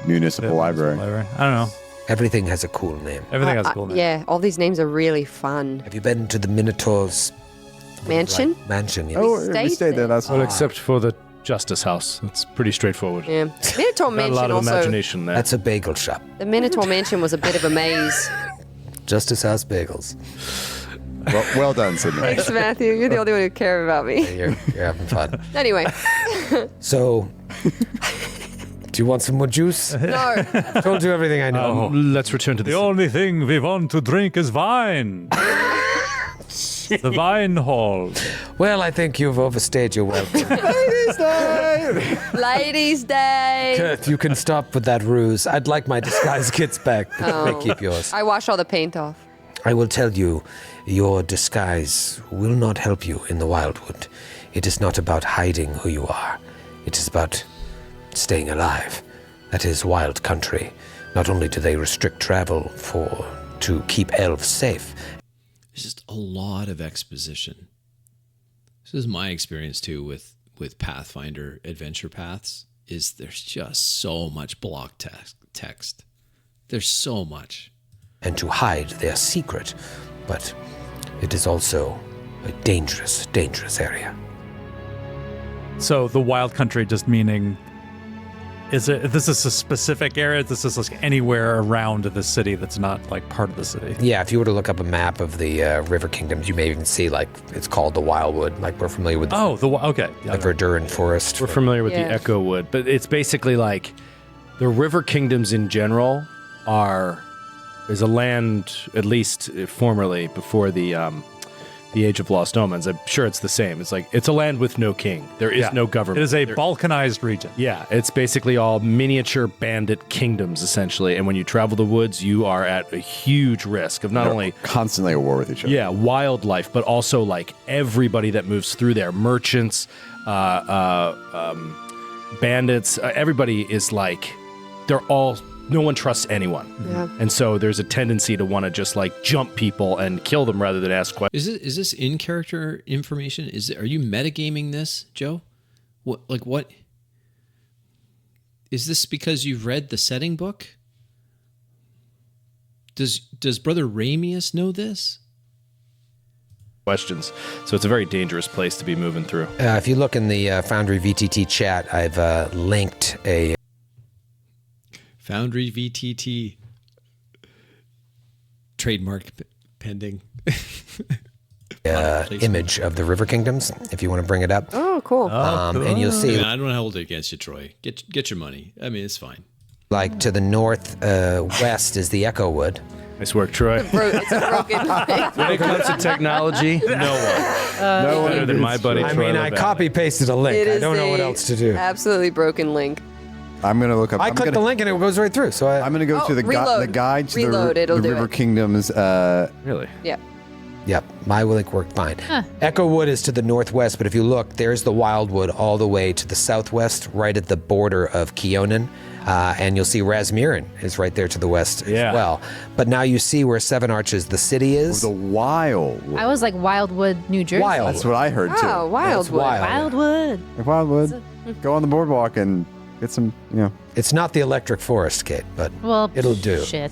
Municipal Library. I don't know. Everything has a cool name. Everything has a cool name. yeah. All these names are really fun. Have you been to the Minotaur's Mansion? mansion? Yes. Oh, we stayed stayed there there. last Well, night. except for the Justice House. It's pretty straightforward. Yeah. Minotaur Not a Mansion lot of also. imagination there. That's a bagel shop. The Minotaur Mansion was a bit of a maze. Justice House Bagels. Well done, Sydney. Thanks, Matthew. You're the only one who cares about me. You're having fun. Anyway, So, do you want some more juice? no. I told you everything I know. Let's return to The the only thing we want to drink is wine. The wine hall. Well, I think you've overstayed your welcome. Ladies' Day. Kurt, you can stop with that ruse. I'd like my disguise kits back. Oh. May keep yours. I wash all the paint off. I will tell you, your disguise will not help you in the Wildwood. It is not about hiding who you are. It is about staying alive. That is wild country. Not only do they restrict travel to keep elves safe. There's just a lot of exposition. This is my experience too with Pathfinder adventure paths. Is there's just so much block text. There's so much. And to hide their secret, but it is also a dangerous, dangerous area. So the wild country just meaning, this is a specific area? This is like anywhere around the city that's not like part of the city? Yeah, if you were to look up a map of the River Kingdoms, you may even see like it's called the Wildwood. Like we're familiar with the Okay. Yeah, Verduran Forest. We're familiar with Yeah. the Echo Wood, but it's basically like the river kingdoms in general is a land, at least formerly before the Age of Lost Omens. I'm sure it's the same. It's like it's a land with no king. There is no government. It is a There- balkanized region. Yeah, it's basically all miniature bandit kingdoms essentially. And when you travel the woods, you are at a huge risk of not only Constantly at war with each other. wildlife, but also like everybody that moves through there, merchants, bandits. Everybody is like no one trusts anyone. Yeah. And so there's a tendency to want to just like jump people and kill them rather than ask questions. Is this in character information? Are you metagaming this, Joe? What is this because you've read the setting book? Does Brother Ramius know this? Questions. So it's a very dangerous place to be moving through. If you look in the Foundry VTT chat, I've linked a Foundry VTT trademark pending. image of the River Kingdoms, if you want to bring it up. Oh, cool. And you'll I see, mean, I don't hold it against you, Troy. Get your money. I mean, it's fine. like to the northwest is the Echo Wood. Nice work, Troy. It's a broken leg. When it comes to technology, no one better than my buddy I Troy. mean, I Lavelle. copy pasted a link. It I is don't know what a else to do. Absolutely broken link. I'm gonna look up. I click the link and it goes right through. So I'm gonna go Oh, to the reload. guide to Reload, it'll the do River it. Kingdoms. Really? Yeah. Yep, my link worked fine. Echo Wood is to the northwest, but if you look, there's the Wildwood all the way to the southwest, right at the border of Keonan. And you'll see Razmirin is right there to the west Yeah. as well. But now you see where Seven Arches, the city is. the Wildwood. I was like Wildwood, New Jersey. Wild. That's what I heard too. Oh, Wildwood. wild. Wildwood. Like Wildwood. Go on the boardwalk and get some. It's not the electric forest, Kate, but Well, it'll do. Shit.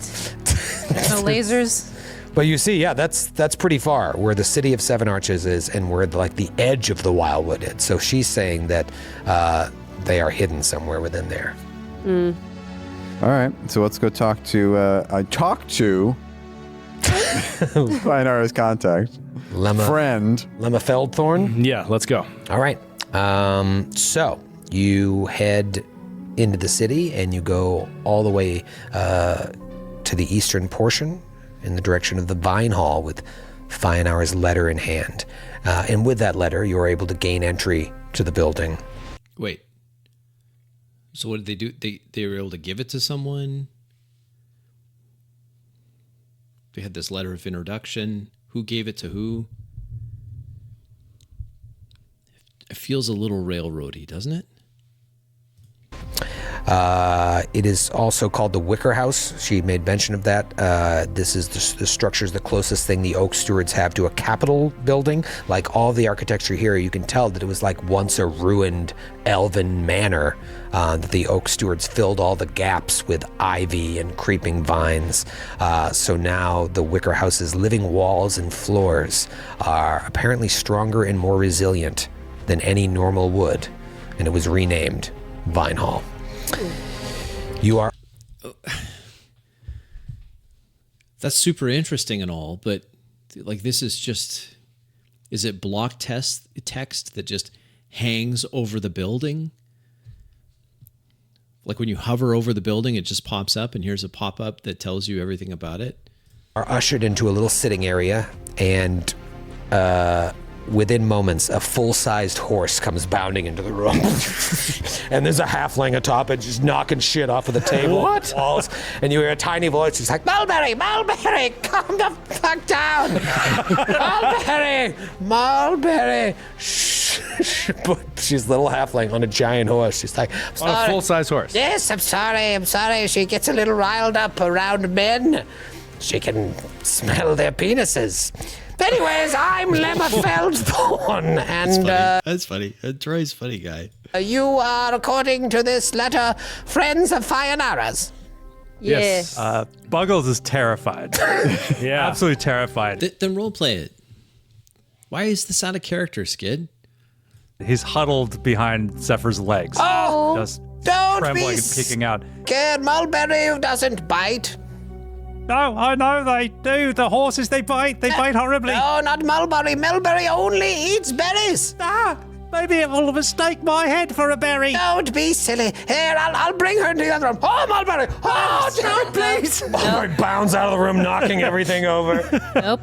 No lasers. But you see, yeah, that's pretty far where the city of Seven Arches is, and where like the edge of the Wildwood is. So she's saying that they are hidden somewhere within there. All right, so let's go talk to. I talked to Reinhar's contact friend. Lemma Feldthorn. Yeah, let's go. All right. So you head into the city and you go all the way to the eastern portion in the direction of the Vine Hall with Fionar's letter in hand. And with that letter, you're able to gain entry to the building. Wait. So what did they do? They were able to give it to someone. They had this letter of introduction. Who gave it to who? It feels a little railroady, doesn't it? It is also called the Wicker House. She made mention of that. This is the structure's the closest thing the Oak Stewards have to a Capitol building. Like all the architecture here, you can tell that it was like once a ruined elven manor. That the Oak Stewards filled all the gaps with ivy and creeping vines. So now the Wicker House's living walls and floors are apparently stronger and more resilient than any normal wood, and it was renamed Vine Hall. You are... That's super interesting and all, but like this is just... Is it block text that just hangs over the building? Like when you hover over the building, it just pops up and here's a pop-up that tells you everything about it? Are ushered into a little sitting area, and within moments, a full-sized horse comes bounding into the room. And there's a halfling atop it just knocking shit off of the table. What? Walls, and you hear a tiny voice. It's like, Mulberry, calm the fuck down. Mulberry. Shh. But she's a little halfling on a giant horse. She's like, On a full-size horse. Yes, I'm sorry. She gets a little riled up around men. She can smell their penises. Anyways, I'm Lemma Feldthorn, and That's funny. Troy's a funny guy. you are, according to this letter, friends of Fionara's. Yes. Buggles is terrified. Yeah. Absolutely terrified. Then roleplay it. Why is this out of character, Skid? He's huddled behind Zephyr's legs. Oh, Just don't trembling be and peeking out. scared, Mulberry doesn't bite. No, I know they do. The horses, they bite. They bite horribly. No, not Mulberry. Mulberry only eats berries. Maybe it will mistake my head for a berry. Don't be silly. Here, I'll bring her into the other room. Oh, Mulberry! Oh, don't, please! Mulberry bounds out of the room, knocking everything over.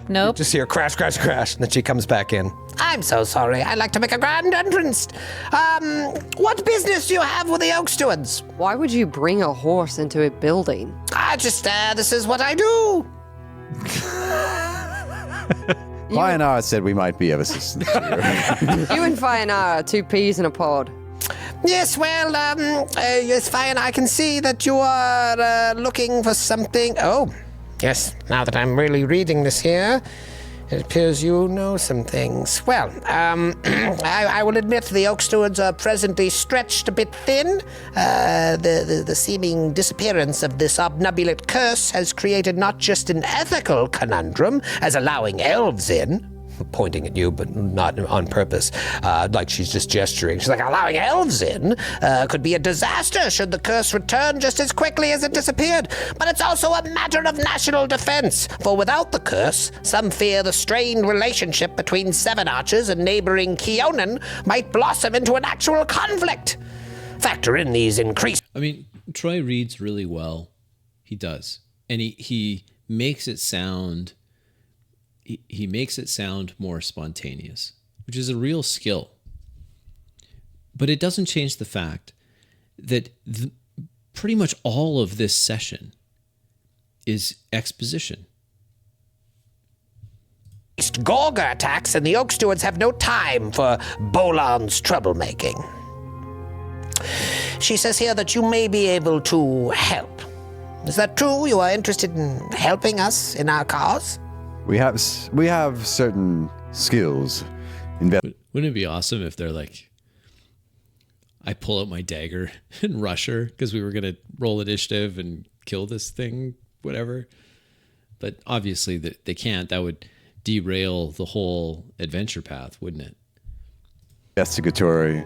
Nope. Just hear crash, crash, crash, and then she comes back in. I'm so sorry. I'd like to make a grand entrance. What business do you have with the Oak Stewards? Why would you bring a horse into a building? This is what I do. Fionara said we might be of assistance to you. You and Fionara, two peas in a pod. Yes, well, yes, fine. I can see that you are looking for something. Oh, yes, now that I'm really reading this here, it appears you know some things. Well, I will admit the Oak Stewards are presently stretched a bit thin. The seeming disappearance of this obnubulate curse has created not just an ethical conundrum, as allowing elves in, pointing at you, but not on purpose, like she's just gesturing. She's like, allowing elves in could be a disaster should the curse return just as quickly as it disappeared. But it's also a matter of national defense, for without the curse, some fear the strained relationship between Seven Arches and neighboring Keonan might blossom into an actual conflict. Factor in these increased... I mean, Troy reads really well. He does. And he makes it sound... He makes it sound more spontaneous, which is a real skill. But it doesn't change the fact that pretty much all of this session is exposition. Gorga attacks, and the Oak Stewards have no time for Bolan's troublemaking. She says here that you may be able to help. Is that true? You are interested in helping us in our cause? We have certain skills. Wouldn't it be awesome if they're like, I pull out my dagger and rush her because we were going to roll initiative and kill this thing, whatever. But obviously they can't. That would derail the whole adventure path, wouldn't it? Investigatory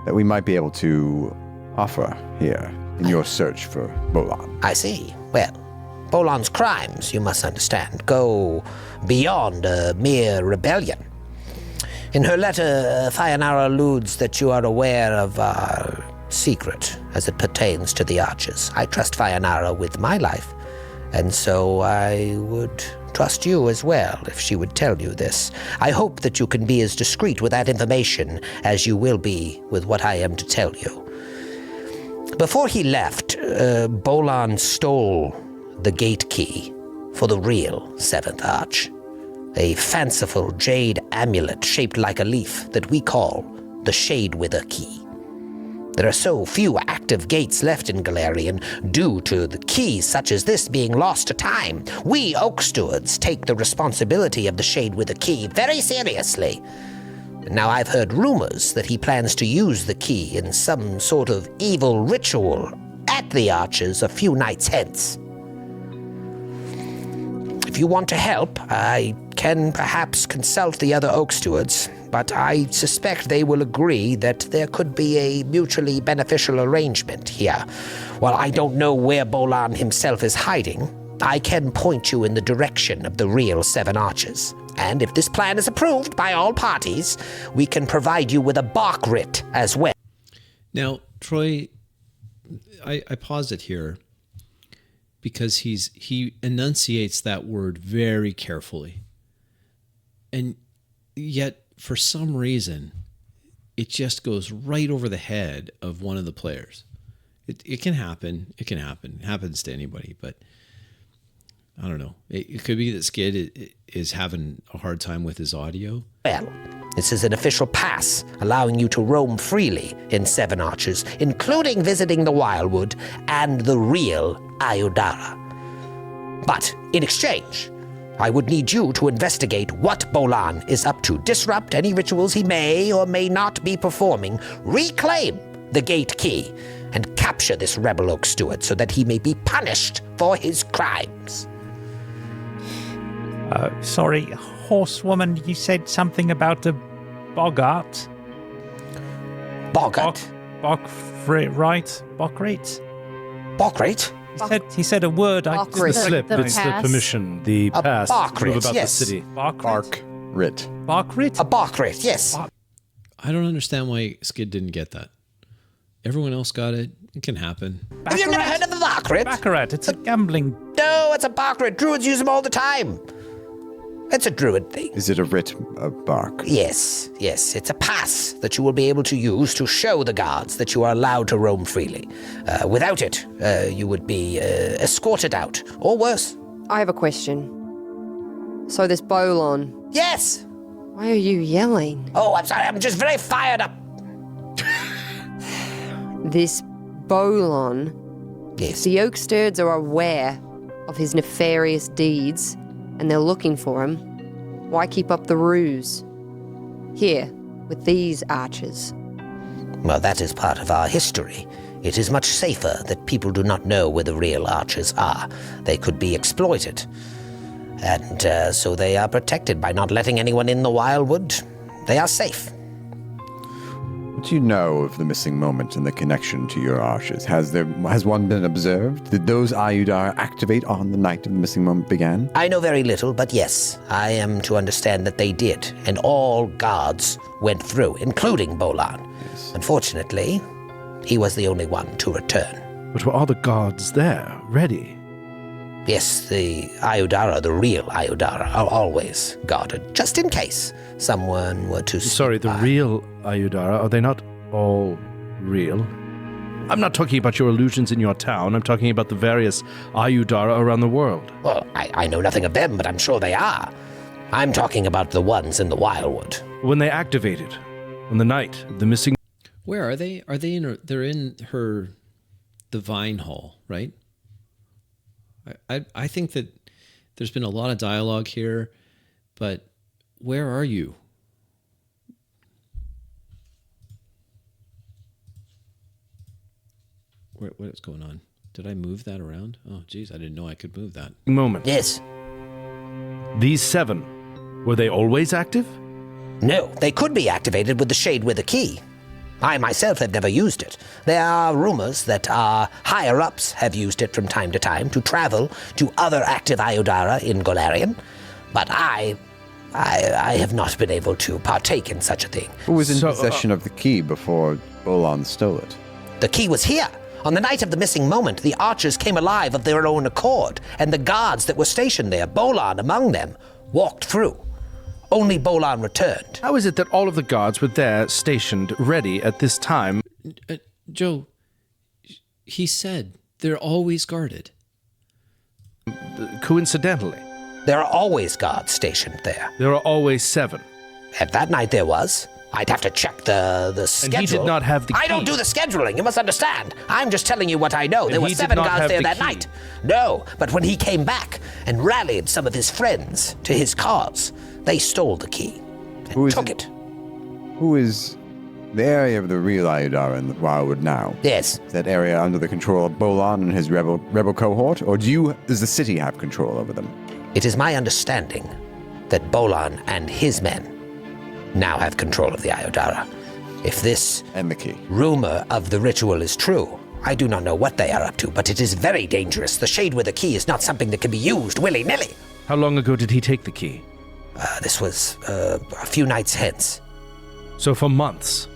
that we might be able to offer here in your search for Bolan. I see. Well, Bolan's crimes, you must understand, go beyond a mere rebellion. In her letter, Fionara alludes that you are aware of our secret as it pertains to the Archers. I trust Fionara with my life, and so I would trust you as well if she would tell you this. I hope that you can be as discreet with that information as you will be with what I am to tell you. Before he left, Bolan stole the gate key for the real Seventh Arch. A fanciful jade amulet shaped like a leaf that we call the Shade Wither Key. There are so few active gates left in Galarian due to the keys such as this being lost to time. We Oak Stewards take the responsibility of the Shade Wither Key very seriously. Now I've heard rumors that he plans to use the key in some sort of evil ritual at the Arches a few nights hence. If you want to help, I can perhaps consult the other Oak Stewards, but I suspect they will agree that there could be a mutually beneficial arrangement here. While I don't know where Bolan himself is hiding, I can point you in the direction of the real Seven Arches. And if this plan is approved by all parties, we can provide you with a bark writ as well. Now, Troy, I paused it here because he enunciates that word very carefully. And yet, for some reason, it just goes right over the head of one of the players. It can happen. It can happen. It happens to anybody, but I don't know. It could be that Skid is having a hard time with his audio. Well, this is an official pass allowing you to roam freely in Seven Arches, including visiting the Wildwood and the real Ayudara. But in exchange, I would need you to investigate what Bolan is up to, disrupt any rituals he may or may not be performing, reclaim the gate key, and capture this rebel Oak Steward so that he may be punished for his crimes. Sorry, horsewoman, you said something about a boggart? Boggart? Right? Bockrate? Bockrate? He said a word. It's the slip, The it's the pass. permission, the A pass bark to move writ, about yes. the city. Bark writ. Bockrate? A Bockrate, yes. I don't understand why Skid didn't get that. Everyone else got it. It can happen. Have you never heard of the Bockrate? Baccarat, it's a gambling. No, it's a Bockrate. Druids use them all the time. It's a druid thing. Is it a writ of bark? Yes, it's a pass that you will be able to use to show the guards that you are allowed to roam freely. Without it, you would be escorted out, or worse. I have a question. So this Bolan, Yes! why are you yelling? Oh, I'm sorry, I'm just very fired up. This Bolan, Yes. the Oak Sturds are aware of his nefarious deeds and they're looking for him. Why keep up the ruse? Here, with these archers. Well, that is part of our history. It is much safer that people do not know where the real archers are. They could be exploited. And so they are protected by not letting anyone in the Wildwood. They are safe. What do you know of the missing moment and the connection to your arches? Has one been observed? Did those Ayudar activate on the night of the missing moment began? I know very little, but yes, I am to understand that they did, and all guards went through, including Bolan. Yes. Unfortunately, he was the only one to return. But were all the guards there, ready? Yes, the Ayudara, the real Ayudara, are always guarded, just in case someone were to... Sorry, the real Ayudara, are they not all real? I'm not talking about your illusions in your town. I'm talking about the various Ayudara around the world. Well, I know nothing of them, but I'm sure they are. I'm talking about the ones in the Wildwood. When they activated, on the night of the missing... Where are they? Are they in? They're in the Vine Hall, right? I think that there's been a lot of dialogue here, but where are you? What's going on? Did I move that around? Oh, geez, I didn't know I could move that. moment. Yes. These 7, were they always active? No, they could be activated with the Shade Wither Key. I myself have never used it. There are rumors that our higher-ups have used it from time to time to travel to other active Ayudara in Golarion, but I have not been able to partake in such a thing. Who was in So, possession of the key before Bolan stole it? The key was here. On the night of the missing moment, the archers came alive of their own accord, and the guards that were stationed there, Bolan among them, walked through. Only Bolan returned. How is it that all of the guards were there, stationed, ready at this time? Joe, He said they're always guarded. Coincidentally, There are always guards stationed there. there are always 7. At that night there was. I'd have to check the schedule. And he did not have the key. I don't do the scheduling, you must understand. I'm just telling you what I know. There were he did 7 not guards have there the that key. night. No, but when he came back and rallied some of his friends to his cause, they stole the key and Who is took it? it. Who is the area of the real Ayudara in Wildwood now? Yes, Is that area under the control of Bolan and his rebel cohort, or does the city have control over them? it is my understanding that Bolan and his men now have control of the Ayodara. If this And the key. rumor of the ritual is true, I do not know what they are up to, but it is very dangerous. The shade with a key is not something that can be used willy-nilly. How long ago did he take the key? This was a few nights hence. So for months,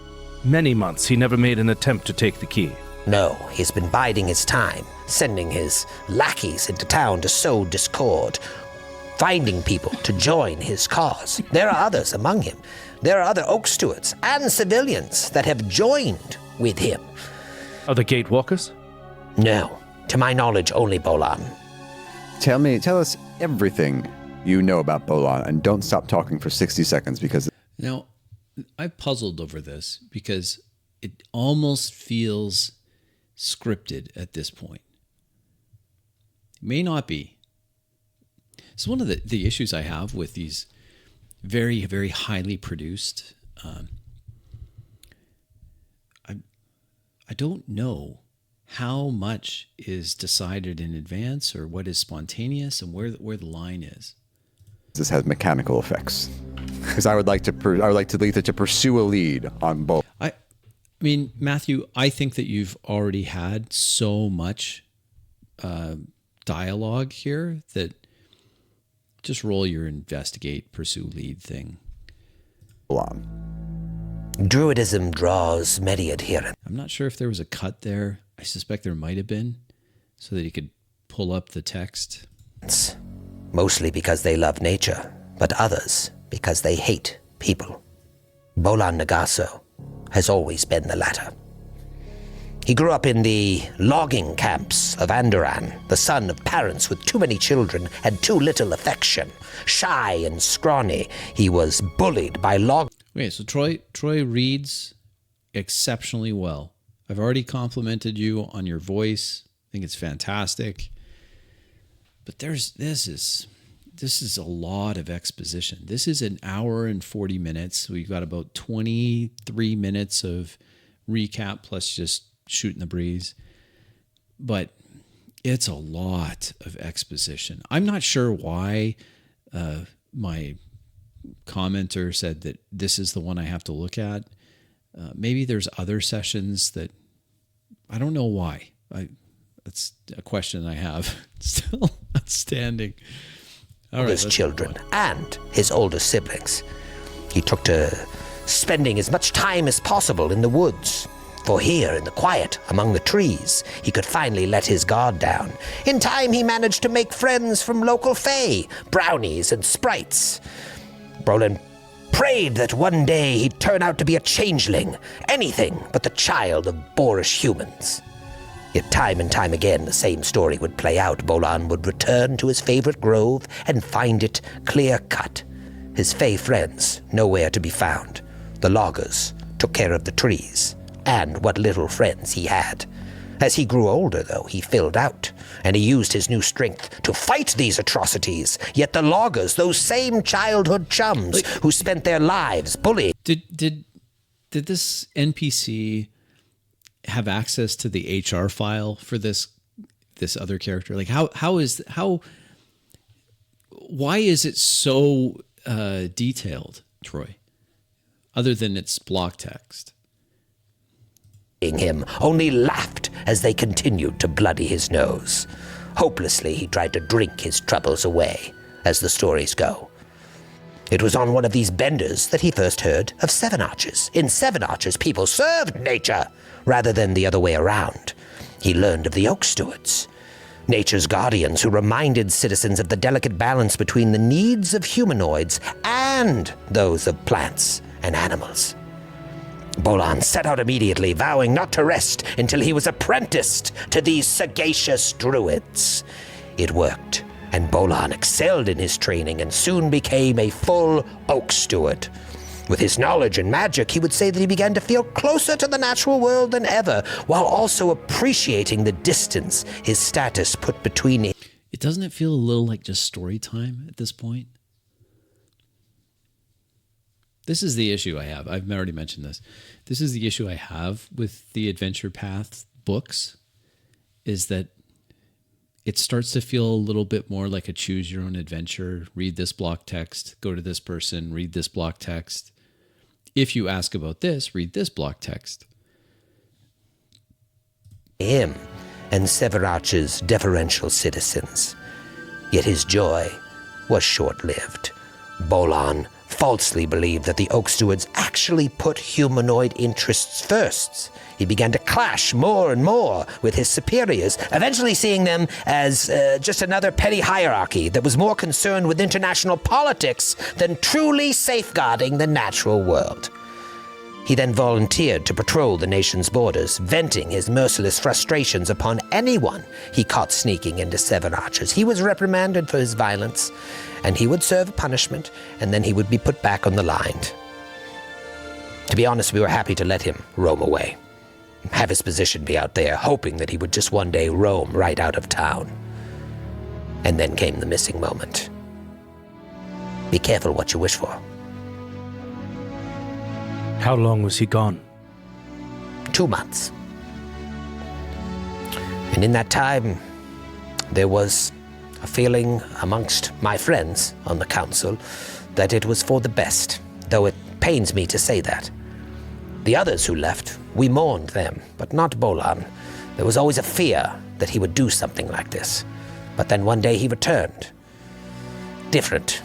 many months, he never made an attempt to take the key. No, he's been biding his time, sending his lackeys into town to sow discord, finding people to join his cause. There are others among him. There are other oak stewards and civilians that have joined with him. Are the gatewalkers? No, to my knowledge, only Bolan. Tell us everything you know about Bolan, and don't stop talking for 60 seconds because Now, I've puzzled over this because it almost feels scripted at this point. It may not be. It's one of the issues I have with these very, very highly produced. I don't know how much is decided in advance or what is spontaneous and where the line is. this has mechanical effects. Because I would like to lead it to pursue a lead on both. I mean, Matthew, I think that you've already had so much dialogue here that just roll your investigate, pursue, lead thing. Bolan. Druidism draws many adherents. I'm not sure if there was a cut there. I suspect there might have been, so that you could pull up the text. Mostly because they love nature, but others because they hate people. Bolan Nagaso has always been the latter. He grew up in the logging camps of Andoran, the son of parents with too many children and too little affection. Shy and scrawny, he was bullied by Okay, so Troy reads exceptionally well. I've already complimented you on your voice. I think it's fantastic. But this is a lot of exposition. This is an hour and 40 minutes. We've got about 23 minutes of recap plus just shooting the breeze. But it's a lot of exposition. I'm not sure why my commenter said that this is the one I have to look at. Maybe there's other sessions that I don't know why. That's a question I have still outstanding. All right, his children and his older siblings. He took to spending as much time as possible in the woods. For here, in the quiet, among the trees, he could finally let his guard down. In time, he managed to make friends from local fae, brownies and sprites. Bolan prayed that one day he'd turn out to be a changeling, anything but the child of boorish humans. Yet time and time again, the same story would play out. Bolan would return to his favorite grove and find it clear-cut. His fae friends nowhere to be found. The loggers took care of the trees and what little friends he had. As he grew older, though, he filled out, and he used his new strength to fight these atrocities. Yet the loggers, those same childhood chums who spent their lives bullying... Did this NPC have access to the HR file for this other character? Like why is it so detailed, Troy? Other than its block text. Him only laughed as they continued to bloody his nose. Hopelessly, he tried to drink his troubles away, as the stories go. It was on one of these benders that he first heard of Seven Arches. In Seven Arches, people served nature rather than the other way around. He learned of the Oak Stewards, nature's guardians who reminded citizens of the delicate balance between the needs of humanoids and those of plants and animals. Bolan set out immediately, vowing not to rest until he was apprenticed to these sagacious druids. It worked, and Bolan excelled in his training and soon became a full oak steward. With his knowledge and magic, he would say that he began to feel closer to the natural world than ever, while also appreciating the distance his status put between him. Doesn't it feel a little like just story time at this point? This is the issue I have. I've already mentioned this. This is the issue I have with the Adventure Path books, is that it starts to feel a little bit more like a choose your own adventure. Read this block text, go to this person, read this block text. If you ask about this, read this block text. Him and Severach's deferential citizens. Yet his joy was short-lived. Bolan falsely believed that the Oak Stewards actually put humanoid interests first. He began to clash more and more with his superiors, eventually seeing them as just another petty hierarchy that was more concerned with international politics than truly safeguarding the natural world. He then volunteered to patrol the nation's borders, venting his merciless frustrations upon anyone he caught sneaking into Seven Arches. He was reprimanded for his violence, and he would serve punishment, and then he would be put back on the line. To be honest, we were happy to let him roam away, have his position be out there, hoping that he would just one day roam right out of town. And then came the missing moment. Be careful what you wish for. How long was he gone? 2 months. And in that time, there was a feeling amongst my friends on the council that it was for the best, though it pains me to say that. The others who left, we mourned them, but not Bolan. There was always a fear that he would do something like this. But then one day he returned. Different.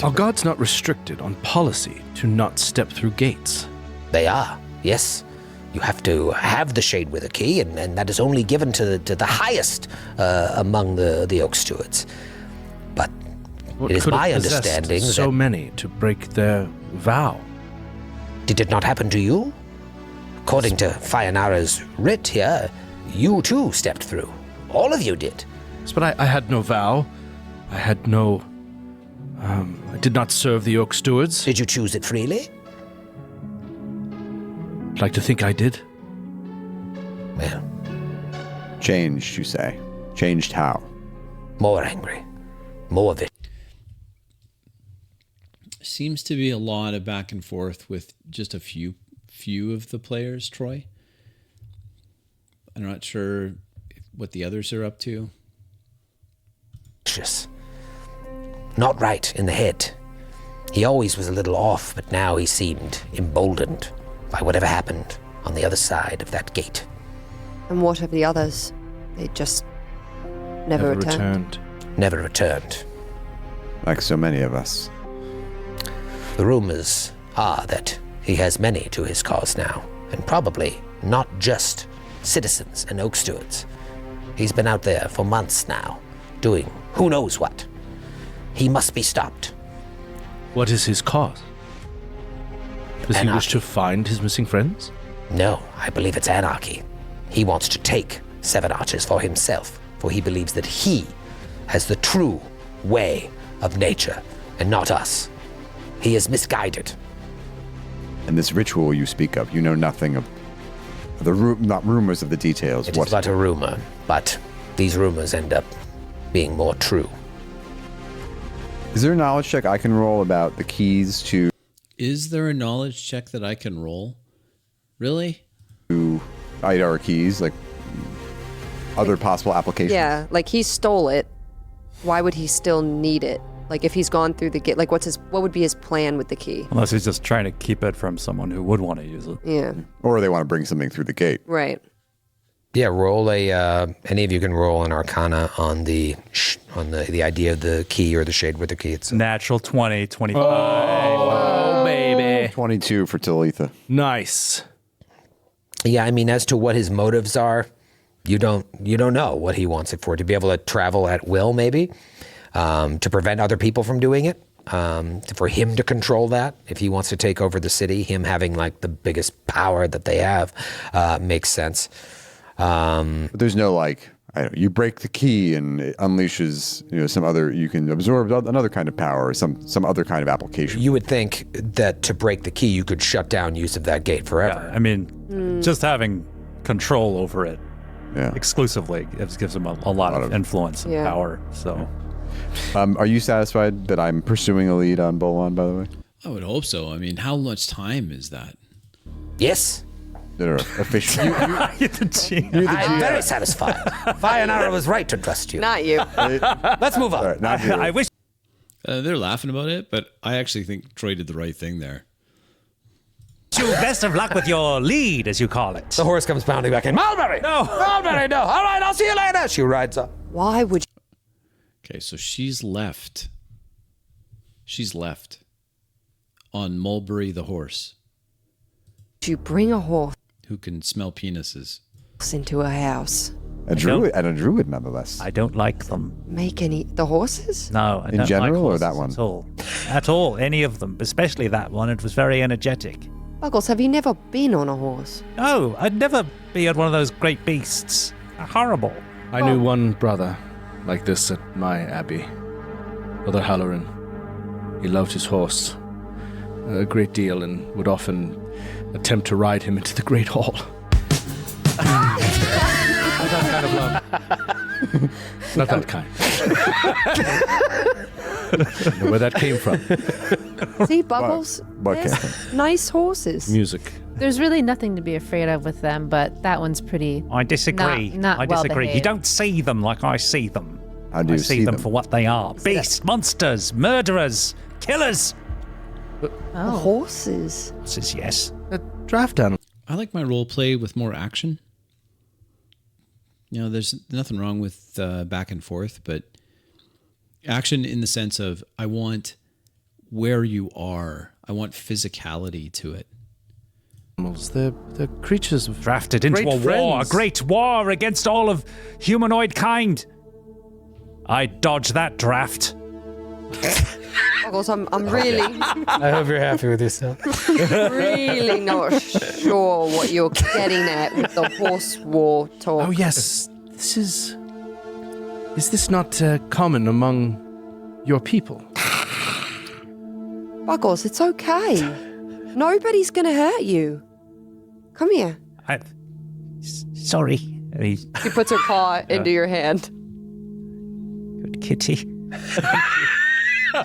Are guards not restricted on policy to not step through gates? They are, yes. You have to have the Shade with a key, and that is only given to the highest among the Oak Stewards. But What it is could have my possessed understanding so that... many to break their vow? Did it not happen to you? According to Fayanara's writ here, you too stepped through. All of you did. Yes, but I had no vow. I had no... I did not serve the Oak Stewards. Did you choose it freely? I'd like to think I did. Well, Changed, you say. Changed how? more angry. More of it. Seems to be a lot of back and forth with just a few of the players, Troy. I'm not sure what the others are up to. Not right in the head. He always was a little off, but now he seemed emboldened by whatever happened on the other side of that gate. And what of the others? They just never returned. Never returned. Like so many of us. The rumors are that he has many to his cause now, and probably not just citizens and Oak Stewards. He's been out there for months now, doing who knows what. He must be stopped. What is his cause? Does he wish to find his missing friends? No, I believe it's anarchy. He wants to take Seven Arches for himself, for he believes that he has the true way of nature, and not us. He is misguided. And this ritual you speak of, you know nothing of the not rumors of the details. It is but a rumor, but these rumors end up being more true. Is there a knowledge check I can roll about the keys to Is there a knowledge check that I can roll? Really? IDAR keys, like other possible applications? Yeah, like he stole it. Why would he still need it? Like if he's gone through the gate, like what would be his plan with the key? Unless he's just trying to keep it from someone who would want to use it. Yeah. Or they want to bring something through the gate. Right. Yeah, roll any of you can roll an arcana on the idea of the key or the shade with the key. It's Natural 20, 25. Oh, baby. 22 for Talitha. Nice. Yeah, I mean, as to what his motives are, you don't know what he wants it for. To be able to travel at will, maybe, to prevent other people from doing it. for him to control that. If he wants to take over the city, him having like the biggest power that they have makes sense. But there's no like, I don't know, you break the key and it unleashes, some other, you can absorb another kind of power or some other kind of application. You would think that to break the key, you could shut down use of that gate forever. Yeah, I mean, just having control over it Yeah. exclusively gives him a lot of influence and power. So, Are you satisfied that I'm pursuing a lead on Bolan, by the way? I would hope so. I mean, how much time is that? Yes. No, officially. I'm very satisfied. Fionara was right to trust you. Not you. Let's move on. All right, not you. I wish. They're laughing about it, but I actually think Troy did the right thing there. You best of luck with your lead, as you call it. The horse comes pounding back in. Mulberry! No. Mulberry, no. All right, I'll see you later. She rides up. Why would Okay, so she's left. She's left on Mulberry the horse, you bring a horse who can smell penises. into a house? A druid, and a druid, nonetheless. I don't like them. Make the horses? No, I In don't general, like or that horses one? At all, any of them, especially that one. It was very energetic. Buggles, have you never been on a horse? No, I'd never be on one of those great beasts. Horrible. I knew one brother like this at my abbey, Brother Halloran. He loved his horse a great deal and would often attempt to ride him into the Great Hall. Not that kind of love. Not that kind. I don't know where that came from. See, Buggles? What There's came nice horses. Music. There's really nothing to be afraid of with them, but that one's pretty. I disagree. Not I well disagree. You behaved. don't see them like I see them. How do I you see them for what they are. Beasts, monsters, murderers, killers. Horses. Says yes. A draft animal. I like my role play with more action. There's nothing wrong with back and forth, but action in the sense of I want where you are. I want physicality to it. They're creatures of Drafted into great a war, a friends. great war against all of humanoid kind. I dodged that draft. Buggles, I'm really, I hope you're happy with yourself. really not sure what you're getting at with the horse war talk. Oh yes, this is. Is this not common among your people? Buggles, it's okay. Nobody's gonna hurt you. Come here. Sorry. Hey, She puts her paw into your hand. good kitty.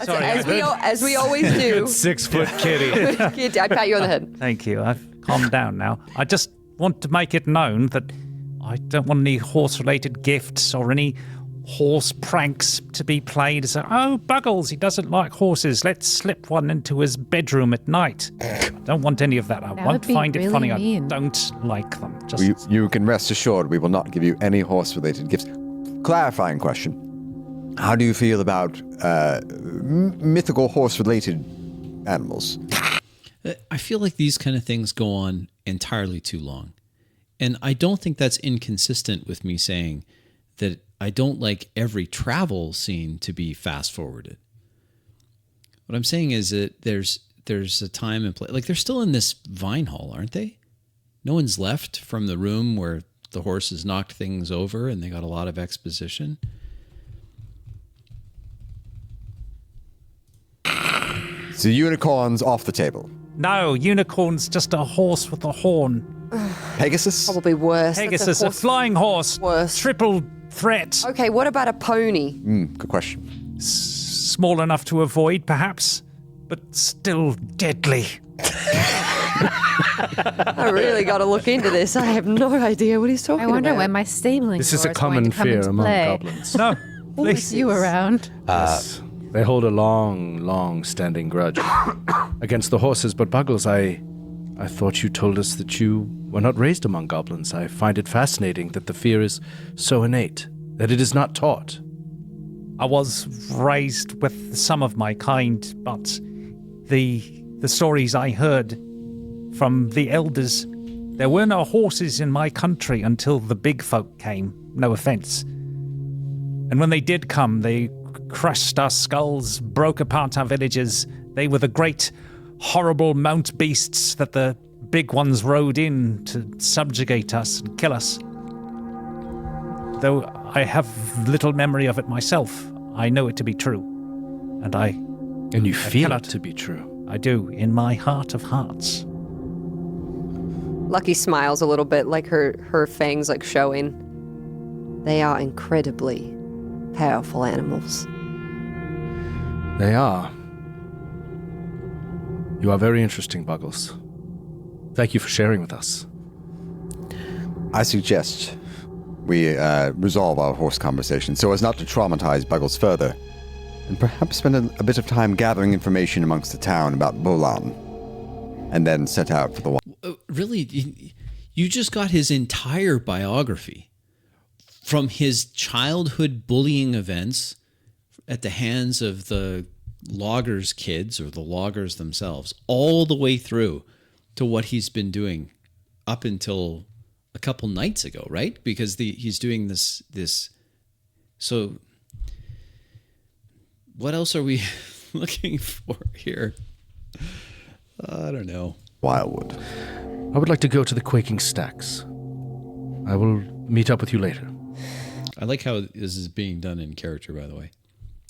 Sorry. As we always do. 6-foot kitty. I pat you on the head. Thank you. I've calmed down now. I just want to make it known that I don't want any horse-related gifts or any horse pranks to be played. So, oh, Buggles, he doesn't like horses. Let's slip one into his bedroom at night. Don't want any of that. I That won't would be find it really funny. mean. I don't like them. Just You can rest assured we will not give you any horse-related gifts. Clarifying question. How do you feel about mythical horse-related animals? I feel like these kind of things go on entirely too long. And I don't think that's inconsistent with me saying that I don't like every travel scene to be fast-forwarded. What I'm saying is that there's a time and place. Like, they're still in this vine hall, aren't they? No one's left from the room where the horses knocked things over and they got a lot of exposition. So unicorns off the table. no, unicorn's just a horse with a horn. Pegasus? Probably worse. That's Pegasus, a horse- flying horse. Worse. Triple threat. Okay, what about a pony? Good question. Small enough to avoid, perhaps, but still deadly. I really got to look into this. I have no idea what he's talking I wonder about. when my stabling This is door a is going common to come fear into among play. goblins. No, With you around. Yes. They hold a long standing grudge against the horses, but Buggles, I thought you told us that you were not raised among goblins. I find it fascinating that the fear is so innate, that it is not taught. I was raised with some of my kind, but the stories I heard from the elders, there were no horses in my country until the big folk came, no offense. And when they did come, they crushed our skulls, broke apart our villages. They were the great, horrible mount beasts that the big ones rode in to subjugate us and kill us. Though I have little memory of it myself, I know it to be true. And you feel it to be true. I do, in my heart of hearts. Lucky smiles a little bit, like her fangs like showing. They are incredibly powerful animals. They are. You are very interesting, Buggles. Thank you for sharing with us. I suggest we resolve our horse conversation so as not to traumatize Buggles further, and perhaps spend a bit of time gathering information amongst the town about Bolan, and then set out for the Really, you just got his entire biography, from his childhood bullying events at the hands of the loggers' kids or the loggers themselves, all the way through to what he's been doing up until a couple nights ago, right? Because he's doing this. So what else are we looking for here? I don't know. Wildwood. I would like to go to the Quaking Stacks. I will meet up with you later. I like how this is being done in character, by the way.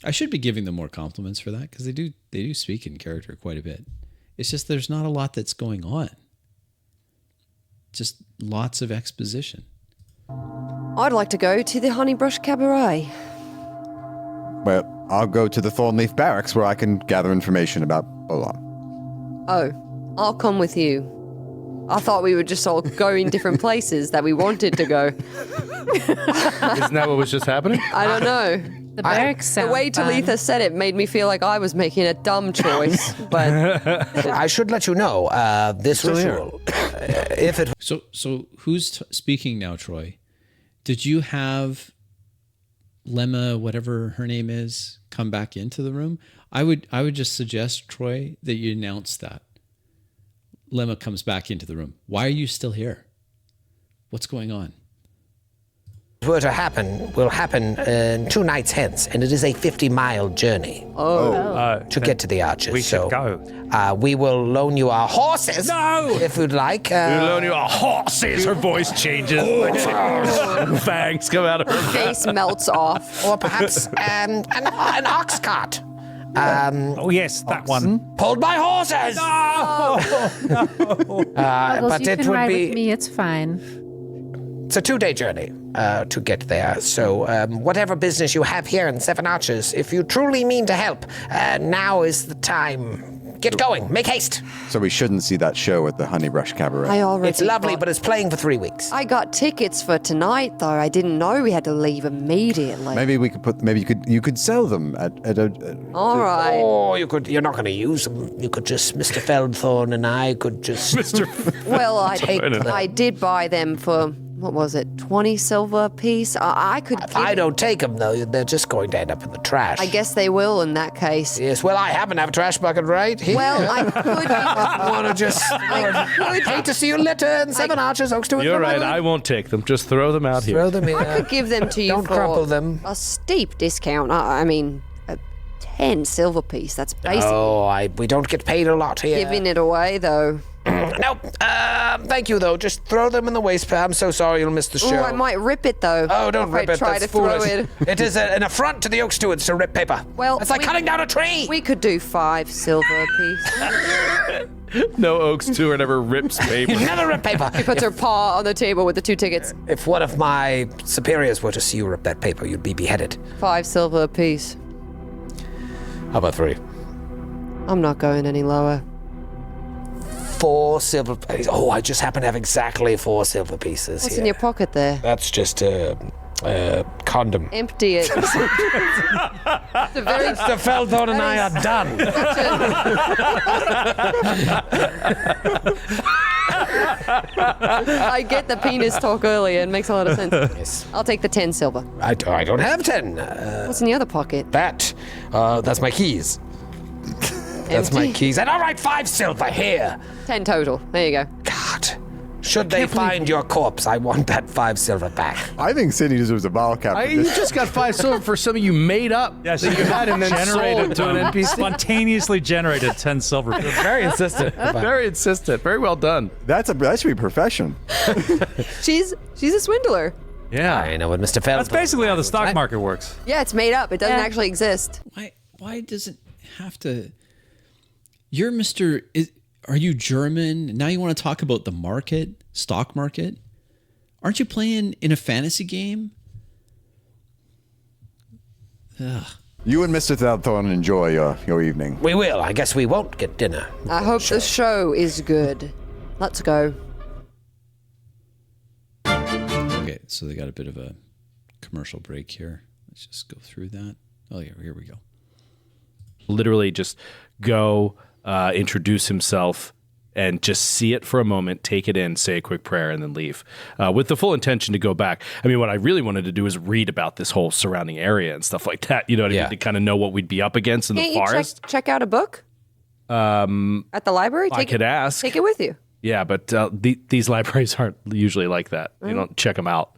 I should be giving them more compliments for that, because they do speak in character quite a bit. It's just there's not a lot that's going on. Just lots of exposition. I'd like to go to the Honeybrush Cabaret. Well, I'll go to the Thornleaf Barracks where I can gather information about Bolan. Oh, I'll come with you. I thought we would just all go in different places that we wanted to go. Isn't that what was just happening? I don't know. The barracks sound The way fun. Talitha said it made me feel like I was making a dumb choice, but I should let you know, this ritual, if it So who's speaking now, Troy? Did you have Lemma, whatever her name is, come back into the room? I would just suggest, Troy, that you announce that. Lemma comes back into the room. Why are you still here? What's going on? were to happen, will happen 2 nights hence, and it is a 50-mile journey to get to the arches. We should go. We will loan you our horses. No! If you'd like. We'll loan you our horses. Her voice changes. Fangs come out of her mouth. face melts off. Or perhaps an ox cart. Oh, yes, that one. Pulled by horses! Buggles, But you it can would ride be... with me. It's fine. It's a 2-day journey to get there. So whatever business you have here in Seven Arches, if you truly mean to help, now is the time. Get going. Make haste. So we shouldn't see that show at the Honeyrush Cabaret. I already It's lovely, got- but it's playing for 3 weeks. I got tickets for tonight, though. I didn't know we had to leave immediately. Maybe we could you could sell them at a All right. Oh, you're not going to use them. You could just, Mr. Feldthorn and I could just... Well, Take them. I did buy them for, what was it, 20 silver a piece? I could If I don't take them, though, they're just going to end up in the trash. I guess they will in that case. Yes, well, I happen to have a trash bucket right here. Well, I could. want to just... hate to see you litter in Seven Arches, Oaks to it. You're right. I won't take them. Just throw them out here. Throw them in. I could give them to you Don't for crumple them. a steep discount. I mean, a 10 silver piece. That's basically Oh, we don't get paid a lot here. giving it away, though. No, thank you, though. Just throw them in the waste bin. I'm so sorry you'll miss the show. Oh, I might rip it, though. Oh, don't if rip I it. try That's to foolish. throw it. It is an affront to the Oak Stewards to rip paper. Well, it's like cutting down a tree. We could do 5 silver a piece. No Oaks Stewart ever rips paper. You never rip paper. Puts her paw on the table with the 2 tickets. If one of my superiors were to see you rip that paper, you'd be beheaded. 5 silver a piece. How about 3? I'm not going any lower. 4 silver pieces. Oh, I just happen to have exactly 4 silver pieces What's here. in your pocket there? That's just a condom. Empty it. It's a very Mr. Feldthorn and I are done. I get the penis talk earlier. It makes a lot of sense. Yes. I'll take the 10 silver. I don't have 10. What's in the other pocket? That's my keys. That's my Empty? keys. And all right, 5 silver here. 10 total. There you go. God, Should they find your corpse, I want that 5 silver back. I think Sydney deserves a bottle cap. You just got 5 silver for something you made up. Yeah, that you had and then sold to an NPC. Spontaneously generated 10 silver. Very insistent. Very insistent. Very well done. That should be a profession. She's a swindler. Yeah. I know what Mr. Feld. That's basically how the stock market works. Yeah, it's made up. It doesn't actually exist. Why does it have to? You're Mr. Are you German? Now you want to talk about the market, stock market? Aren't you playing in a fantasy game? Ugh. You and Mr. Thornton enjoy your evening. We will. I guess we won't get dinner. I hope the show is good. Let's go. Okay, so they got a bit of a commercial break here. Let's just go through that. Oh yeah, here we go. Literally just go, introduce himself, and just see it for a moment, take it in, say a quick prayer, and then leave. With the full intention to go back. I mean, what I really wanted to do is read about this whole surrounding area and stuff like that. You know what I mean? To kind of know what we'd be up against in the forest. Check out a book? At the library? I could ask. Take it with you. Yeah, but these libraries aren't usually like that. You don't check them out.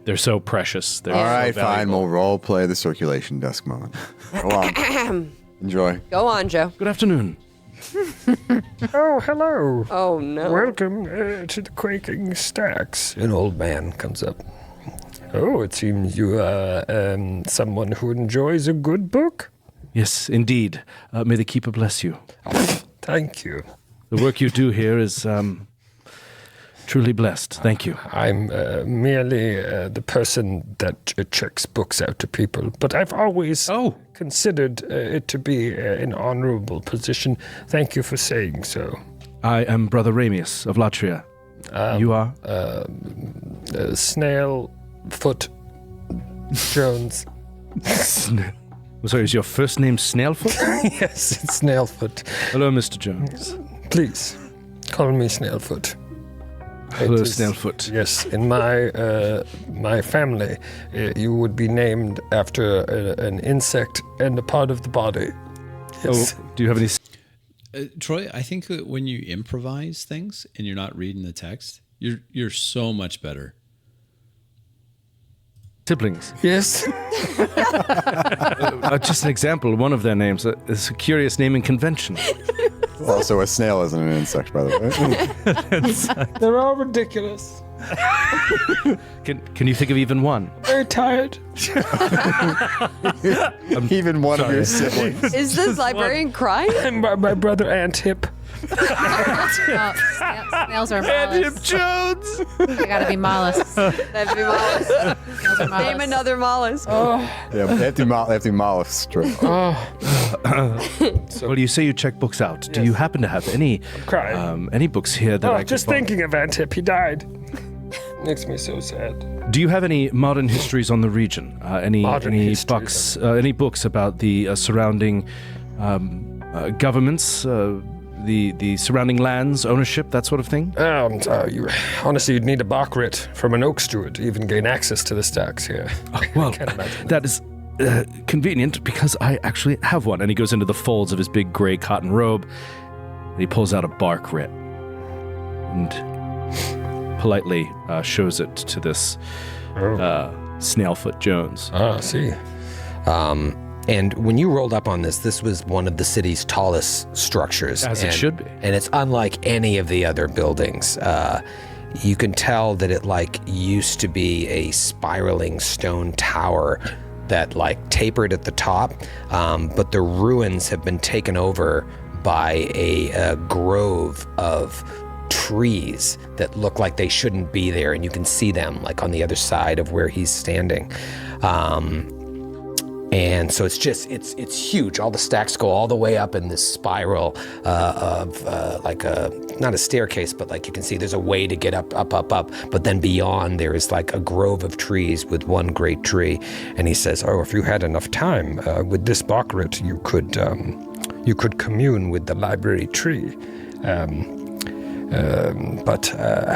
They're so precious. They're All right, so fine. valuable. We'll role play the circulation desk moment. Go on. Enjoy. Go on, Joe. Good afternoon. Oh, hello. Oh, no. Welcome to the Quaking Stacks. An old man comes up. Oh, it seems you are someone who enjoys a good book. Yes, indeed. May the Keeper bless you. Thank you. The work you do here is truly blessed. Thank you. I'm merely the person that checks books out to people, but I've always considered it to be an honorable position. Thank you for saying so. I am Brother Ramius of Latria. You are? Snailfoot Jones. Sorry, is your first name Snailfoot? Yes, it's Snailfoot. Hello, Mr. Jones. Please, call me Snailfoot. Hello, Snailfoot. Yes, in my family, you would be named after an insect and a part of the body. Yes. Oh, do you have any... Troy, I think that when you improvise things and you're not reading the text, you're so much better. Siblings? Yes. Just an example, one of their names is a curious naming convention. Also, a snail isn't an insect, by the way. They're all ridiculous. Can you think of even one? Very tired. Even one of your siblings. Is this librarian crying? And my brother Antip. Snails are mollusks. Jones! They gotta be mollusks. That'd be mollusk. Snails are mollusks. Name another mollusk. Yeah, empty mollusks. Well, you say you check books out. Do you happen to have any books here that I could just borrow? thinking of Antip. He died. Makes me so sad. Do you have any modern histories on the region? Any books? Any books about the surrounding governments, the surrounding lands, ownership, that sort of thing? Honestly, you'd need a bark writ from an oak steward to even gain access to the stacks here. Well, I can't imagine that is convenient because I actually have one. And he goes into the folds of his big gray cotton robe and he pulls out a bark writ and politely shows it to this Snailfoot Jones. Ah, see. And when you rolled up on this was one of the city's tallest structures. As it should be. And it's unlike any of the other buildings. You can tell that it used to be a spiraling stone tower that tapered at the top, but the ruins have been taken over by a grove of trees that look like they shouldn't be there, and you can see them on the other side of where he's standing. And so it's huge. All the stacks go all the way up in this spiral of not a staircase, but you can see there's a way to get up. But then beyond there is a grove of trees with one great tree. And he says, if you had enough time with this bark writ, you could commune with the library tree. But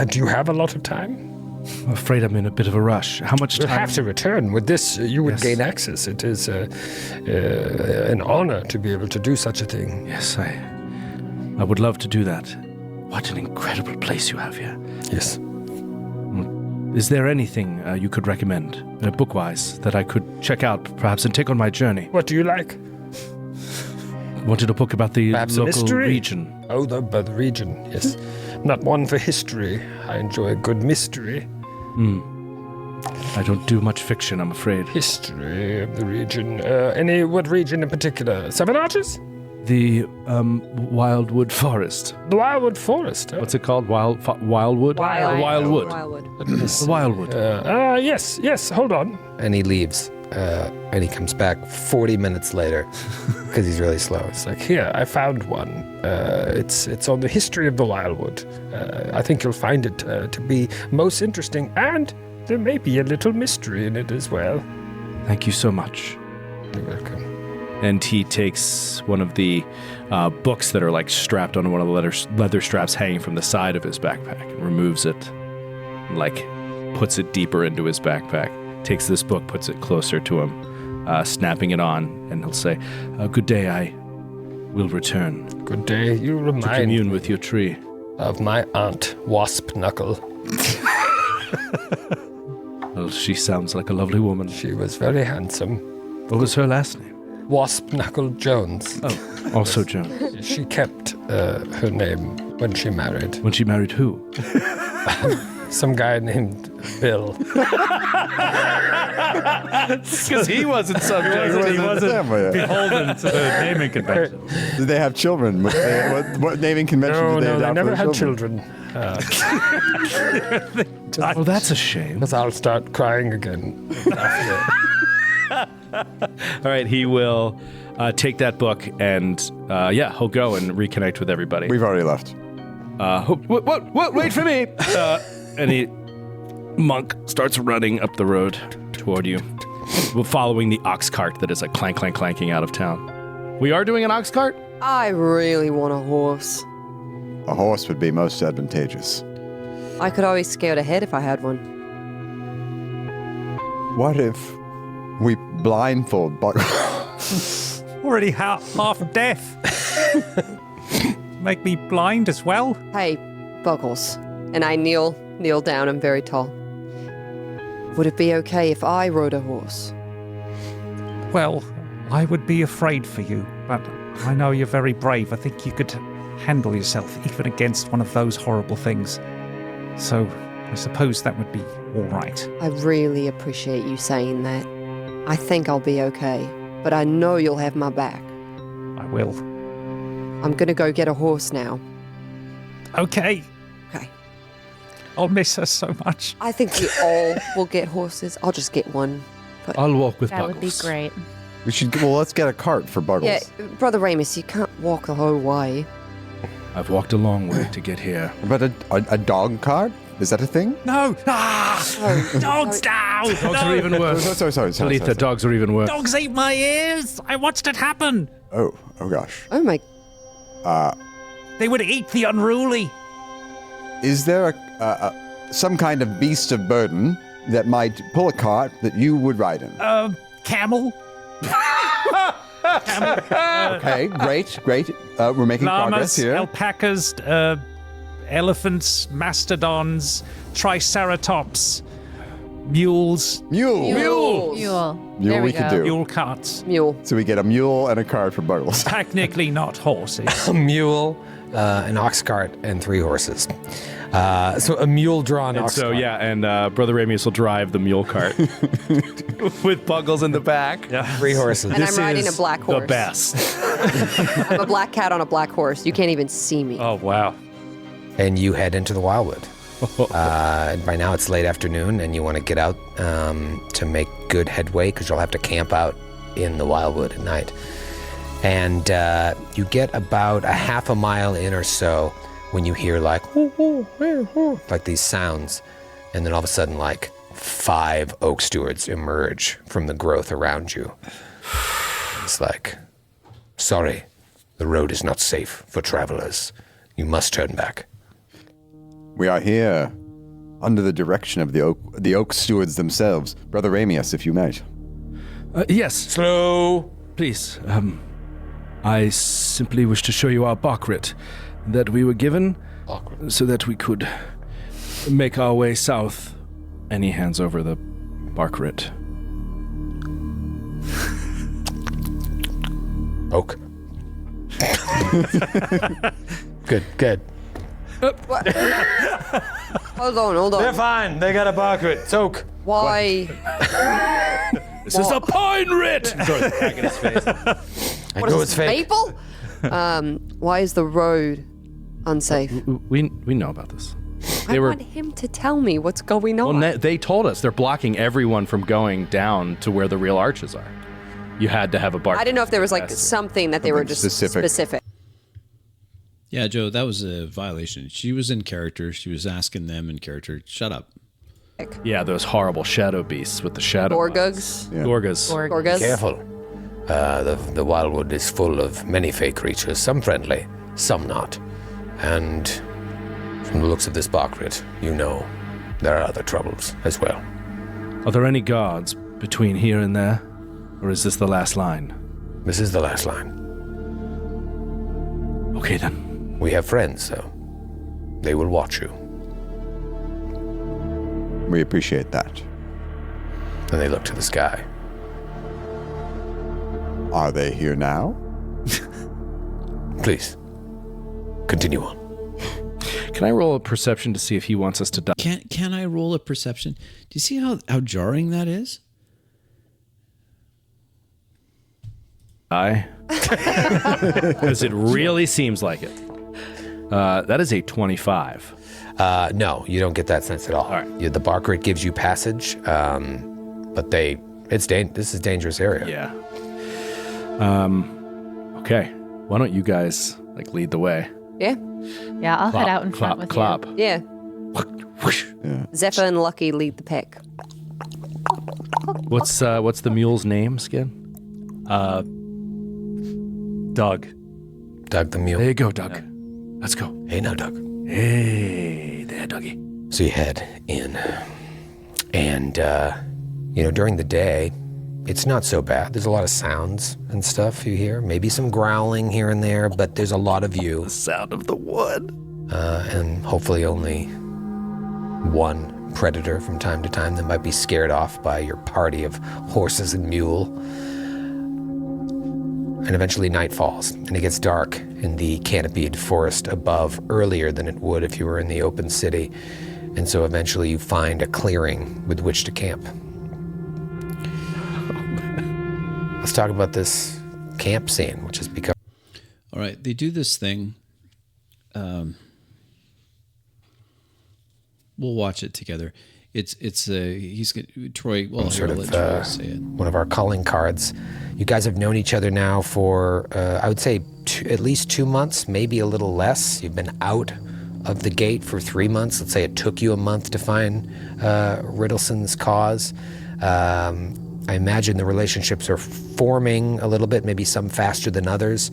do you have a lot of time? I'm afraid I'm in a bit of a rush. How much time? You'll have to return. With this, you would gain access. It is an honor to be able to do such a thing. Yes, I would love to do that. What an incredible place you have here. Yes. Is there anything you could recommend, book-wise, that I could check out, perhaps, and take on my journey? What do you like? Wanted a book about the Perhaps a local mystery? region. Oh, the region, yes. Not one for history. I enjoy a good mystery. I don't do much fiction, I'm afraid. History of the region. What region in particular? Seven Arches? The Wildwood Forest. The Wildwood Forest. What's it called? Wildwood? Wildwood. The Wildwood. Yes, hold on. And he leaves. And he comes back 40 minutes later because he's really slow. It's like, here, I found one. It's on the history of the Wildwood. I think you'll find it to be most interesting, and there may be a little mystery in it as well. Thank you so much. You're welcome. And he takes one of the books that are like strapped onto one of the leather straps hanging from the side of his backpack and removes it, and, like puts it deeper into his backpack. Takes this book, puts it closer to him, snapping it on, and he'll say, "Good day, I will return." Good day. You To remind commune me with your tree. of my aunt, Wasp Knuckle. Well, she sounds like a lovely woman. She was very handsome. What was her last name? Wasp Knuckle Jones. Oh, also Jones. She kept her name when she married. When she married who? Some guy named Bill. Because he wasn't subject. He wasn't Yeah. beholden to the naming convention. Did they have children? What naming convention No, did they they adopt never for had their children. Oh, that's a shame. Because I'll start crying again. All right, he will take that book and, he'll go and reconnect with everybody. We've already left. What? Wait for me! And Monk starts running up the road toward you, following the ox cart that is like clanking out of town. We are doing an ox cart? I really want a horse. A horse would be most advantageous. I could always scout ahead if I had one. What if we blindfold Buck? Already half deaf. Make me blind as well. Hey, Buckles. And I kneel down. I'm very tall. Would it be okay if I rode a horse? Well, I would be afraid for you, but I know you're very brave. I think you could handle yourself even against one of those horrible things. So I suppose that would be all right. I really appreciate you saying that. I think I'll be okay, but I know you'll have my back. I will. I'm gonna go get a horse now. Okay. Okay. I'll miss her so much. I think we all will get horses. I'll just get one. But I'll walk with That would be Buggles. great. We should. Well, let's get a cart for Buggles. yeah, Brother Ramus, you can't walk the whole way. I've walked a long way to get here. But a dog cart? Is that a thing? No! Ah! Dogs down! Dogs are even worse. Sorry. Talitha, dogs are even worse. Dogs ate my ears! I watched it happen! Oh gosh. Oh my. They would eat the unruly. Is there some kind of beast of burden that might pull a cart that you would ride in? Camel? Okay, great. We're making progress Llamas, here. alpacas, elephants, mastodons, triceratops, mules, Mule. Mule. Mule There we we could go. do. mule carts. Mule. So we get a mule and a cart for Buggles. Technically not horses. A mule, an ox cart, and 3 horses. So a mule-drawn And ox so, cart. and Brother Ramius will drive the mule cart with Buggles in the back. Yeah. 3 horses. And I'm riding a black horse. The best. I'm a black cat on a black horse. You can't even see me. Oh, wow. And you head into the Wildwood. By now it's late afternoon, and you want to get out to make good headway because you'll have to camp out in the Wildwood at night. And you get about a half a mile in or so when you hear like these sounds, and then all of a sudden 5 oak stewards emerge from the growth around you. It's like, sorry, the road is not safe for travelers. You must turn back. We are here under the direction of the oak stewards themselves. Brother Ramius, if you might. Yes, Slow. please. I simply wish to show you our Bakrit. that we were given so that we could make our way south. And he hands over the bark writ. Oak. Good. Hold on. They're fine. They got a bark writ. It's oak. Why? This is a pine writ! What is this, maple? Why is the road unsafe? We know about this. I want him to tell me what's going on. Well, they told us they're blocking everyone from going down to where the real arches are. You had to have a bark. I didn't know if there was like something that they were just specific. Yeah, Joe, that was a violation. She was in character. She was asking them in character, shut up. Yeah, those horrible shadow beasts with the shadow. Gorgugs. Yeah. Gorgas. Careful. The Wildwood is full of many fake creatures, some friendly, some not. And from the looks of this bark writ, you know there are other troubles as well. Are there any guards between here and there? Or is this the last line? This is the last line. Okay, then. We have friends, so they will watch you. We appreciate that. And they look to the sky. Are they here now? Please, continue on. Can I roll a perception to see if he wants us to die? Can I roll a perception? Do you see how jarring that is? Because it really seems like it. That is a 25. No, you don't get that sense at all. All right. The bark writ gives you passage, but this is dangerous area. Yeah. Okay. Why don't you guys lead the way? Yeah. Yeah, I'll head out in front with you. Yeah. Zephyr and Lucky lead the pack. What's the mule's name, Skin? Doug. Doug the mule. There you go, Doug. Let's go. Hey now, Doug. Hey there, Dougie. So you head in, and during the day, it's not so bad. There's a lot of sounds and stuff you hear. Maybe some growling here and there, but there's a lot of you. The sound of the wood. And hopefully only one predator from time to time that might be scared off by your party of horses and mule. And eventually night falls, and it gets dark in the canopied forest above earlier than it would if you were in the open city. And so eventually you find a clearing with which to camp. Let's talk about this camp scene, which has become... All right, they do this thing. We'll watch it together. Troy. Well, sort of let Troy say it. One of our calling cards. You guys have known each other now for, I would say, at least 2 months, maybe a little less. You've been out of the gate for 3 months. Let's say it took you a month to find Riddleson's cause. I imagine the relationships are forming a little bit, maybe some faster than others.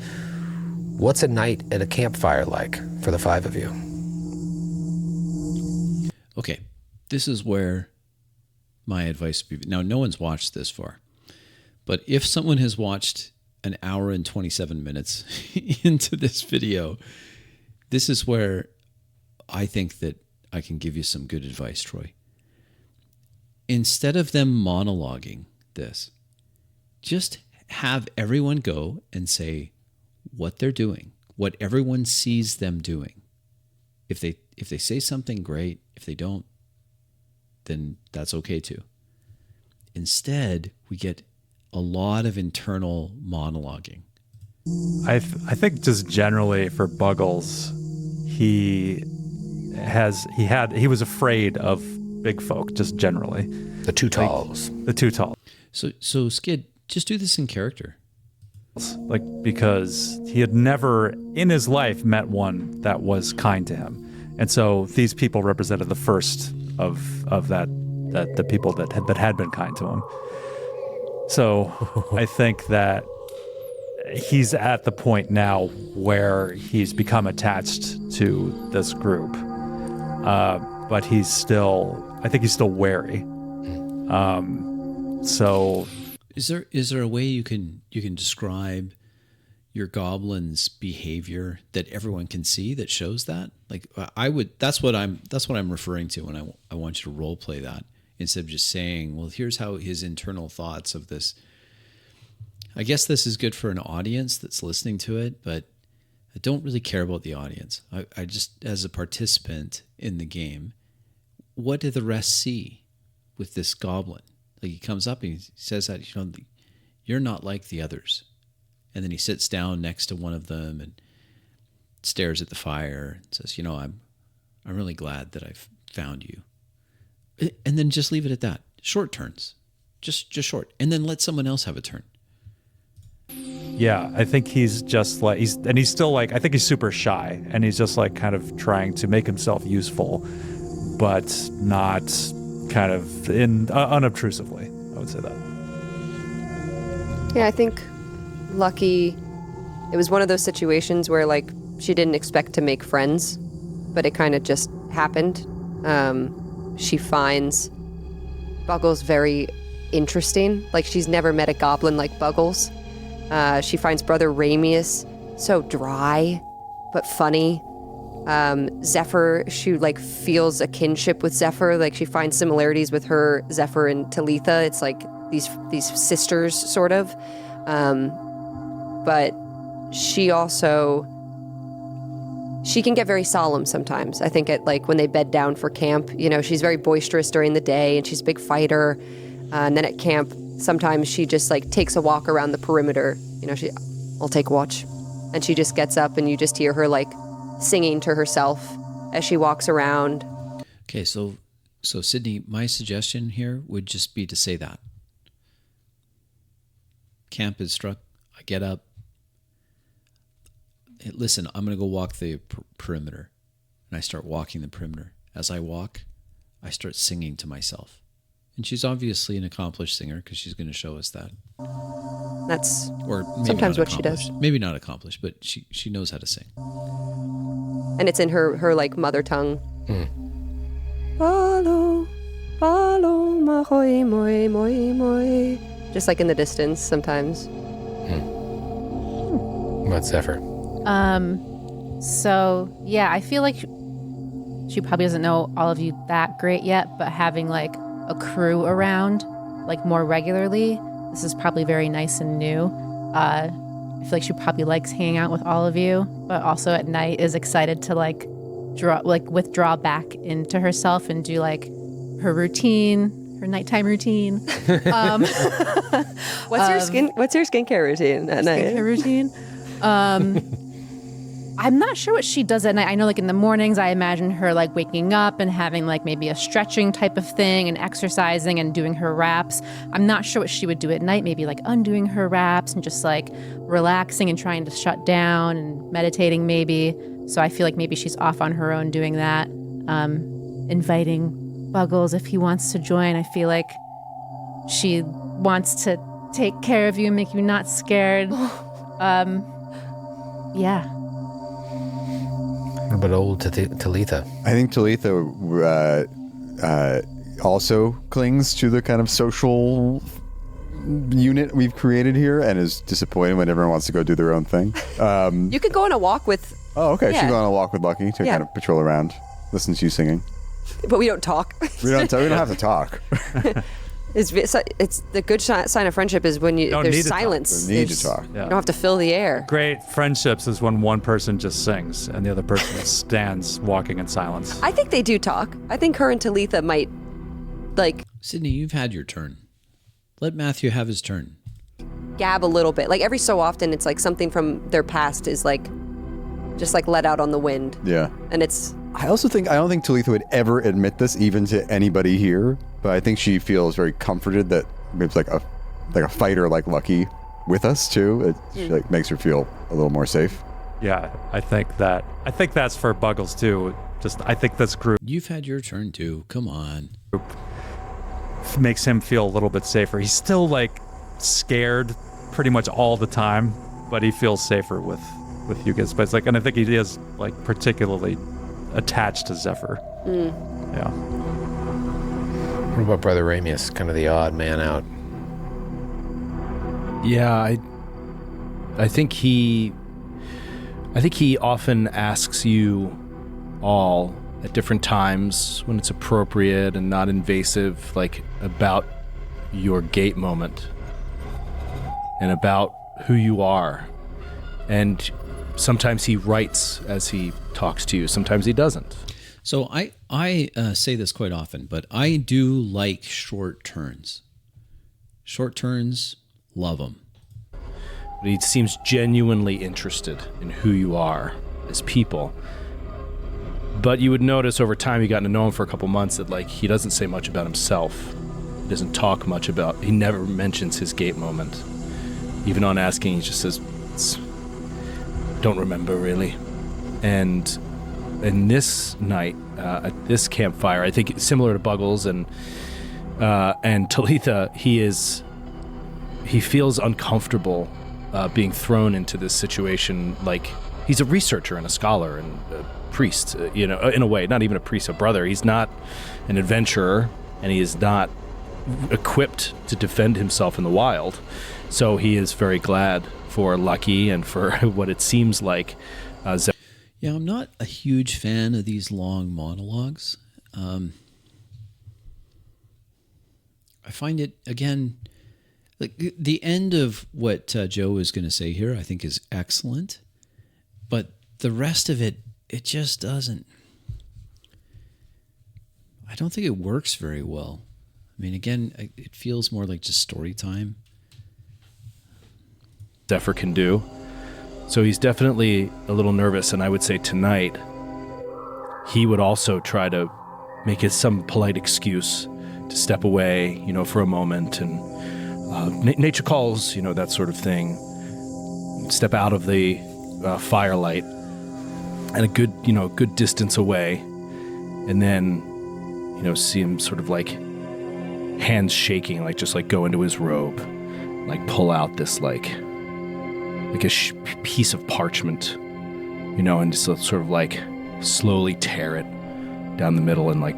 What's a night at a campfire like for the five of you? Okay, this is where my advice would be. Now, no one's watched this far, but if someone has watched an hour and 27 minutes into this video, this is where I think that I can give you some good advice, Troy. Instead of them monologuing this, just have everyone go and say what they're doing, what everyone sees them doing. If they say something, great. If they don't, then that's okay too. Instead, we get a lot of internal monologuing. I think just generally for Buggles, he was afraid of big folk, just generally. The two talls. The two tall. So Skid, just do this in character. Because he had never in his life met one that was kind to him. And so these people represented the first of that the people that had been kind to him. So I think that he's at the point now where he's become attached to this group, but I think he's still wary. So is there a way you can describe your goblin's behavior that everyone can see that shows that? Like that's what I'm referring to when I want you to role play that, instead of just saying, well, here's how his internal thoughts of this. I guess this is good for an audience that's listening to it, but I don't really care about the audience. I just, as a participant in the game, what do the rest see with this goblin? Like, he comes up and he says that, you're not like the others. And then he sits down next to one of them and stares at the fire and says, I'm really glad that I've found you. And then just leave it at that. Short turns. Just short. And then let someone else have a turn. Yeah, I think he's just like, he's still like, I think he's super shy, and he's just like kind of trying to make himself useful, but not kind of unobtrusively. I would say that. Yeah, I think Lucky, it was one of those situations where like she didn't expect to make friends, but it kind of just happened. She finds Buggles very interesting. Like, she's never met a goblin like Buggles. She finds Brother Ramius so dry, but funny. Zephyr, she like feels a kinship with Zephyr. Like, she finds similarities with her, Zephyr and Talitha. It's like these sisters, sort of. But she can get very solemn sometimes. I think at like when they bed down for camp, she's very boisterous during the day and she's a big fighter. And then at camp, sometimes she just like takes a walk around the perimeter. I'll take watch. And she just gets up and you just hear her like singing to herself as she walks around. Okay, so Sydney, my suggestion here would just be to say that. Camp is struck. I get up. Hey, listen, I'm going to go walk the perimeter. And I start walking the perimeter. As I walk, I start singing to myself. And she's obviously an accomplished singer because she's going to show us that. That's or sometimes what she does. Maybe not accomplished, but she knows how to sing. And it's in her like mother tongue. Follow, moi, moi. Just like in the distance sometimes. What's Zephyr? So yeah, I feel like she probably doesn't know all of you that great yet, but having like a crew around like more regularly, this is probably very nice and new. I feel like she probably likes hanging out with all of you, but also at night is excited to like withdraw back into herself and do like her routine, her nighttime routine. What's your skincare routine at night? Skincare routine. I'm not sure what she does at night. I know like in the mornings, I imagine her like waking up and having like maybe a stretching type of thing and exercising and doing her wraps. I'm not sure what she would do at night, maybe like undoing her wraps and just like relaxing and trying to shut down and meditating maybe. So I feel like maybe she's off on her own doing that. Inviting Buggles if he wants to join. I feel like she wants to take care of you and make you not scared. Yeah. What about old Talitha? I think Talitha also clings to the kind of social unit we've created here and is disappointed when everyone wants to go do their own thing. You could go on a walk with... Oh, okay. Yeah. She'll go on a walk with Lucky to kind of patrol around, listen to you singing. But we don't talk. We don't have to talk. It's the good sign of friendship is when there's silence. You need to talk. You don't have to fill the air. Great friendships is when one person just sings and the other person stands walking in silence. I think they do talk. I think her and Talitha might, like... Sydney, you've had your turn. Let Matthew have his turn. Gab a little bit. Like every so often, it's like something from their past is like, just like let out on the wind. Yeah. And it's... I don't think Talitha would ever admit this, even to anybody here. But I think she feels very comforted that it's like a fighter like Lucky with us too. She like makes her feel a little more safe. Yeah, I think that's for Buggles too. I think this group You've had your turn too. Come on. makes him feel a little bit safer. He's still like scared pretty much all the time, but he feels safer with you guys. But it's like, and I think he is like particularly attached to Zephyr. Yeah. What about Brother Ramius, kind of the odd man out? Yeah, I think he often asks you all at different times when it's appropriate and not invasive, like about your gate moment and about who you are. And sometimes he writes as he talks to you. Sometimes he doesn't. So I say this quite often, but I do like short turns. Short turns, love them. But he seems genuinely interested in who you are as people. But you would notice over time, you gotten to know him for a couple months, that like he doesn't say much about himself. He doesn't talk much about. He never mentions his gate moment. Even on asking, he just says, "Don't remember really." And this night at this campfire, I think similar to Buggles and Talitha, he feels uncomfortable being thrown into this situation. Like he's a researcher and a scholar and a priest, in a way, not even a priest, a brother. He's not an adventurer, and he is not equipped to defend himself in the wild. So he is very glad for Lucky and for what it seems like. Yeah, I'm not a huge fan of these long monologues. I find it, again, like the end of what Joe is going to say here, I think is excellent. But the rest of it, it just doesn't. I don't think it works very well. I mean, again, it feels more like just story time. Zephyr can do. So he's definitely a little nervous, and I would say tonight he would also try to make it some polite excuse to step away, for a moment, and nature calls, that sort of thing. Step out of the firelight and a good distance away, and then, see him sort of like hands shaking, like just like go into his robe, like pull out this like a piece of parchment, and just sort of like slowly tear it down the middle and like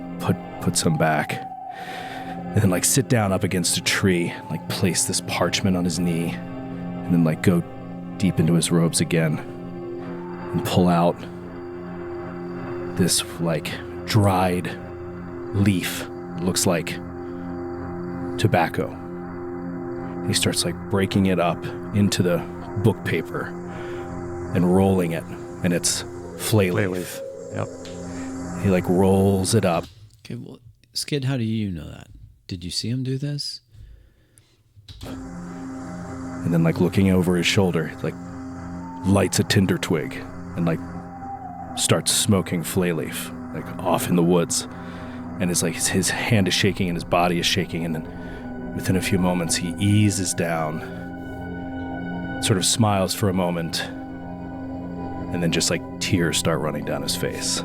put some back, and then like sit down up against a tree, like place this parchment on his knee, and then like go deep into his robes again and pull out this like dried leaf. It looks like tobacco. He starts like breaking it up into the book paper and rolling it, and it's flay leaf. Yep. He like rolls it up. Okay, well, Skid, how do you know that? Did you see him do this? And then like looking over his shoulder, like lights a tinder twig and like starts smoking flay leaf, like off in the woods. And it's like his hand is shaking and his body is shaking, and then within a few moments he eases down, sort of smiles for a moment, and then just like tears start running down his face.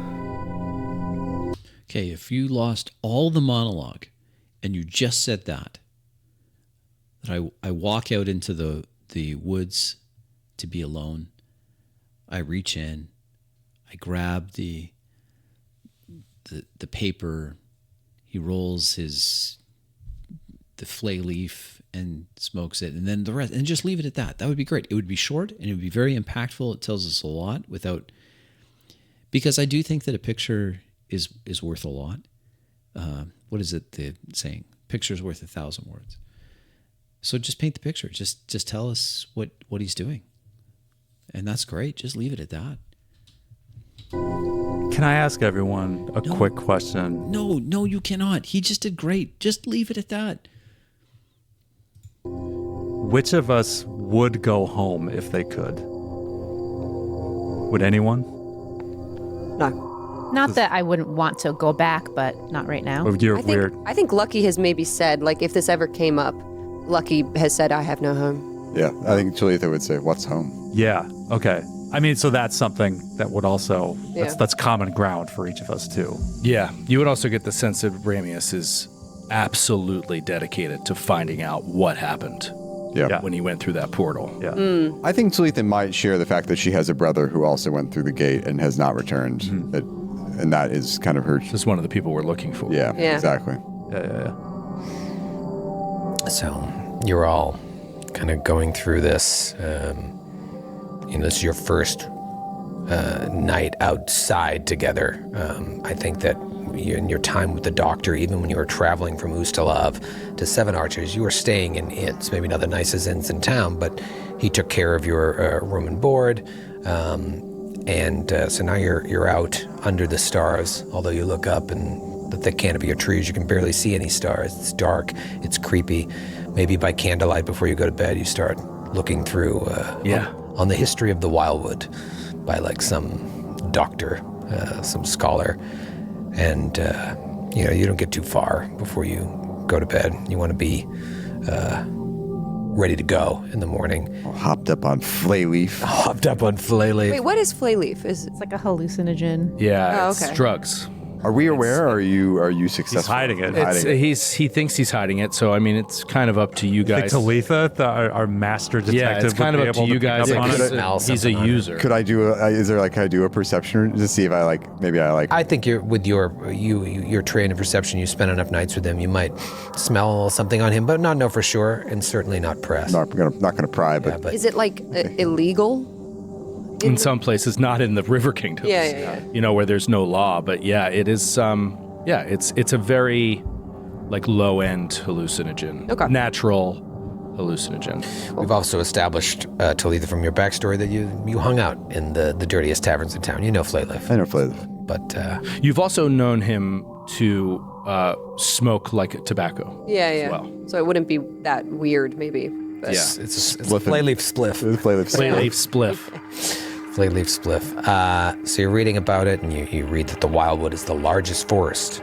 Okay, if you lost all the monologue and you just said that I walk out into the woods to be alone, I reach in, I grab the paper, he rolls the flay leaf and smokes it, and then the rest, and just leave it at that. That would be great. It would be short and it would be very impactful. It tells us a lot because I do think that a picture is worth a lot. What is it, the saying? Picture's worth 1,000 words. So just paint the picture. Just tell us what he's doing. And that's great. Just leave it at that. Can I ask everyone a quick question? No, you cannot. He just did great. Just leave it at that. Which of us would go home if they could? Would anyone? No. Not that I wouldn't want to go back, but not right now. Oh, you're weird. I think Lucky has maybe said, like, if this ever came up, Lucky has said, I have no home. Yeah, I think Talitha would say, "What's home?" Yeah. Okay. I mean, so that's something that would also Yeah. that's common ground for each of us too. Yeah, you would also get the sense that Ramius is absolutely dedicated to finding out what happened Yeah. when he went through that portal. Yeah. I think Talitha might share the fact that she has a brother who also went through the gate and has not returned. And that is kind of her. This is one of the people we're looking for. Yeah, Yeah. exactly. Yeah. So you're all kind of going through this. this is your first night outside together. I think that in your time with the doctor, even when you were traveling from Ustalav to Seven Arches, you were staying in inns, maybe not the nicest inns in town, but he took care of your room and board. So now you're out under the stars, although you look up and the thick canopy of trees, you can barely see any stars. It's dark, it's creepy. Maybe by candlelight before you go to bed, you start looking through on the history of the Wildwood by like some doctor, some scholar. And, you don't get too far before you go to bed. You want to be ready to go in the morning. Hopped up on Flayleaf. Wait, what is Flayleaf? It's like a hallucinogen. Yeah, Oh, it's okay. drugs. Are we aware? Or are you successful? He's hiding it. He thinks he's hiding it, so I mean, it's kind of up to you Think guys. Talitha, our master detective, Yeah, it's kind would of be up to able you pick guys. up on Yeah, it? smell He's a something on it. user. Could I do can I do a perception to see if I I think you're trained in perception. You spend enough nights with him, you might smell something on him, but not know for sure, and certainly not press. not gonna pry, but but Is it like illegal? in some places, not in the River Kingdoms. Yeah. Where there's no law, but yeah, it is. It's a very like low end hallucinogen. Okay. Natural hallucinogen. We've also established, Talitha, from your backstory that you hung out in the dirtiest taverns in town. You know Flayleaf. I know Flayleaf. But You've also known him to smoke like tobacco. Yeah. well. So it wouldn't be that weird, maybe. But Yeah. it's a Spliffing. Flayleaf spliff. Flayleaf. Flayleaf spliff. Flayleaf spliff. So you're reading about it, and you read that the Wildwood is the largest forest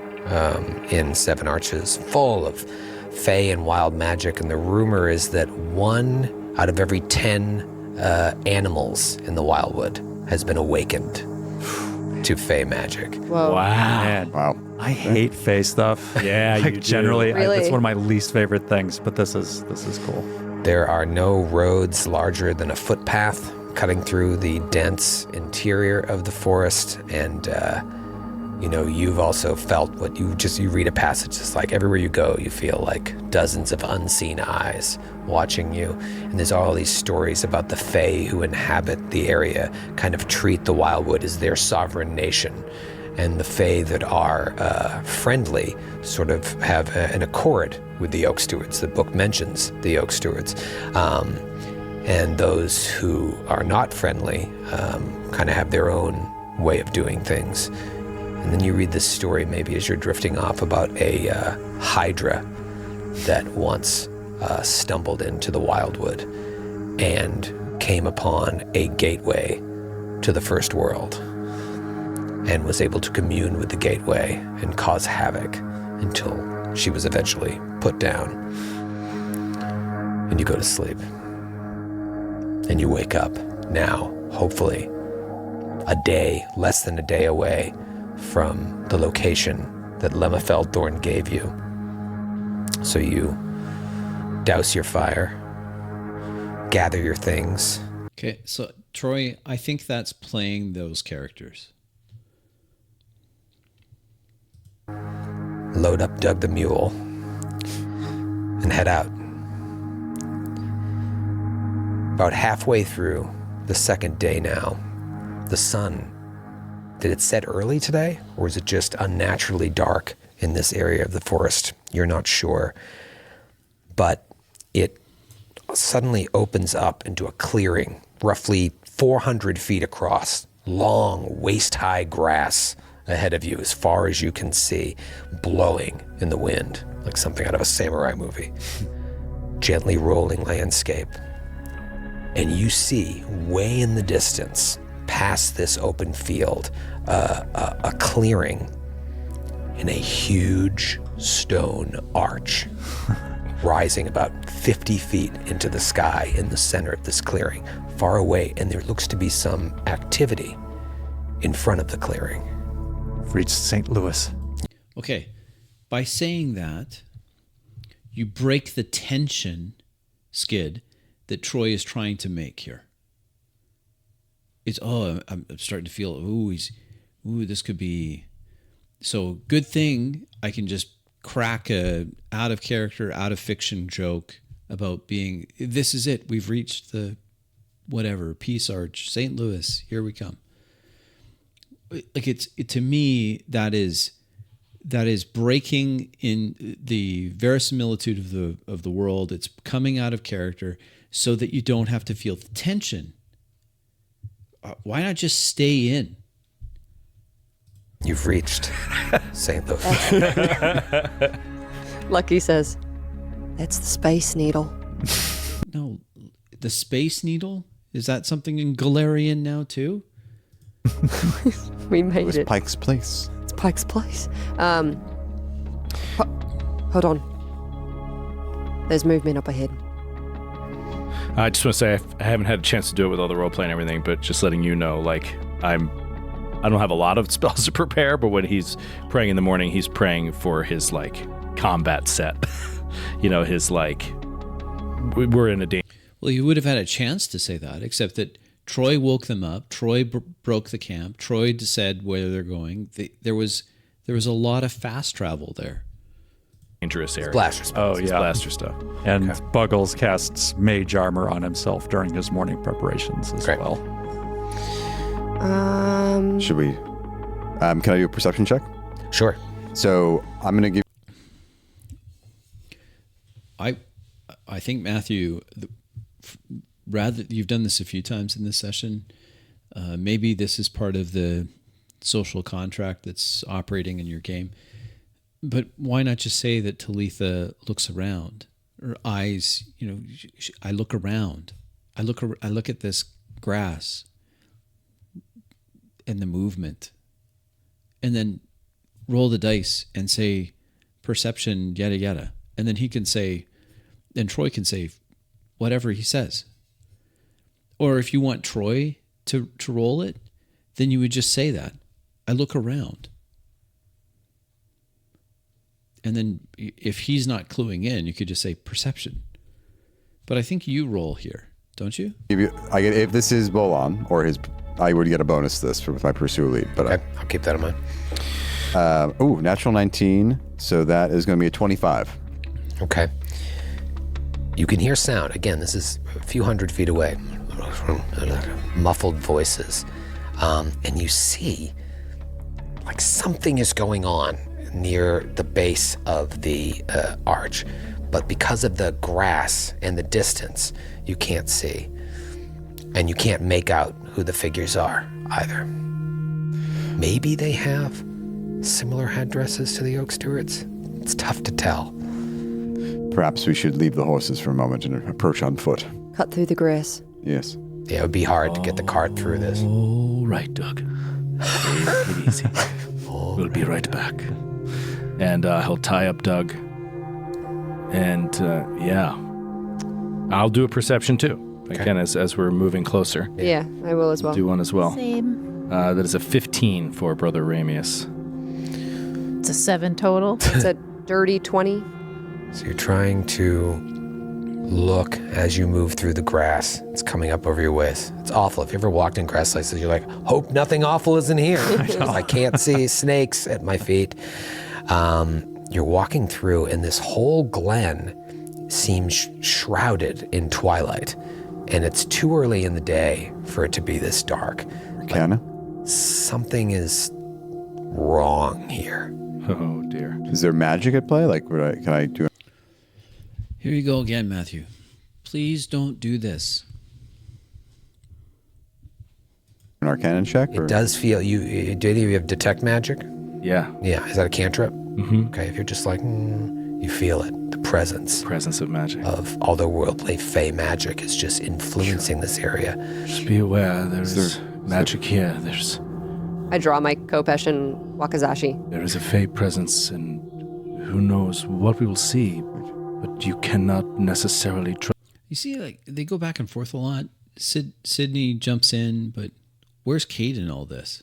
in Seven Arches, full of fae and wild magic. And the rumor is that 1 out of every 10 animals in the Wildwood has been awakened to fae magic. whoa. Man, Wow. I hate face stuff. Yeah, like you do. generally, Really? that's one of my least favorite things. But this is cool. There are no roads larger than a footpath cutting through the dense interior of the forest, and you've also felt what you read a passage. It's like everywhere you go, you feel like dozens of unseen eyes watching you, and there's all these stories about the fae who inhabit the area, kind of treat the Wildwood as their sovereign nation, and the fae that are friendly sort of have an accord with the Oak Stewards. The book mentions the Oak Stewards. And those who are not friendly kind of have their own way of doing things. And then you read this story maybe as you're drifting off about a hydra that once stumbled into the Wildwood and came upon a gateway to the first world and was able to commune with the gateway and cause havoc until she was eventually put down. And you go to sleep. And you wake up now, hopefully, less than a day away from the location that Lemma Feldthorn gave you. So you douse your fire, gather your things. Okay, so Troy, I think that's playing those characters. Load up Doug the Mule, and head out. About halfway through the second day now, the sun, did it set early today, or is it just unnaturally dark in this area of the forest? You're not sure. But it suddenly opens up into a clearing, roughly 400 feet across, long, waist-high grass ahead of you as far as you can see, blowing in the wind, like something out of a samurai movie. Gently rolling landscape. And you see, way in the distance, past this open field, a clearing in a huge stone arch, rising about 50 feet into the sky in the center of this clearing, far away, and there looks to be some activity in front of the clearing. We've reached St. Louis. Okay, by saying that, you break the tension, Skid, that Troy is trying to make here. It's, I'm starting to feel, this could be, so good thing I can just crack a out of character, out of fiction joke about being, this is it, we've reached the whatever, Peace Arch, St. Louis, here we come. Like to me, that is breaking in the verisimilitude of the world. It's coming out of character so that you don't have to feel the tension. Why not just stay in? You've reached St. Louis. Lucky says, that's the Space Needle. No, the Space Needle? Is that something in Galarian now too? We It made was it. Pike's Place. It's Pike's Place. Hold on. There's movement up ahead. I just want to say I haven't had a chance to do it with all the roleplay and everything, but just letting you know, like, I don't have a lot of spells to prepare, but when he's praying in the morning, he's praying for his, like, combat set. His, like, we're in a danger. Well, you would have had a chance to say that, except that Troy woke them up. Troy broke the camp. Troy said where they're going. There was a lot of fast travel there. Dangerous area. Blaster spells. Oh, It's yeah. blaster stuff. And Buggles casts mage armor on himself during his morning preparations as Great. well. Should we? Can I do a perception check? Sure. So I'm going to give. I think, Matthew, rather you've done this a few times in this session. Maybe this is part of the social contract that's operating in your game. But why not just say that Talitha looks around? Her eyes, I look around. I look at this grass and the movement. And then roll the dice and say perception, yada, yada. And then he can say, and Troy can say whatever he says. Or if you want Troy to roll it, then you would just say that. I look around. And then if he's not cluing in, you could just say perception. But I think you roll here, don't you? If this is Bolan or his, I would get a bonus to this with my pursue lead. But Okay, I'll keep that in mind. natural 19. So that is going to be a 25. Okay. You can hear sound. Again, this is a few hundred feet away. Muffled voices. And you see, like, something is going on near the base of the arch. But because of the grass and the distance, you can't see. And you can't make out who the figures are either. Maybe they have similar headdresses to the Oak Stewards. It's tough to tell. Perhaps we should leave the horses for a moment and approach on foot. Cut through the grass. Yes. Yeah, it would be hard to get the cart through this. All right, Doug. Take it easy. We'll be right back. And he'll tie up Doug. And I'll do a perception too. Again, as we're moving closer. Yeah, I will as well. Do one as well. Same. That is a 15 for Brother Ramius. It's a 7 total. It's a dirty 20. So you're trying to look as you move through the grass. It's coming up over your waist. It's awful. If you ever walked in grass like this, you're like, hope nothing awful isn't here. I can't see snakes at my feet. You're walking through, and this whole glen seems shrouded in twilight. And it's too early in the day for it to be this dark. Arcana? Something is wrong here. Oh, dear. Is there magic at play? Like, can I do Here you go again, Matthew. Please don't do this. an Arcana check? It does feel, you have detect magic? Yeah. Yeah, is that a cantrip? Mm-hmm. Okay, if you're just like, you feel it, the presence Presence of magic. of otherworldly fey magic is just influencing this area. Just be aware, there's magic here. I draw my Kopesh and Wakazashi. There is a fey presence, and who knows what we will see, but you cannot necessarily trust. You see, like, they go back and forth a lot. Sydney jumps in, but where's Kate in all this?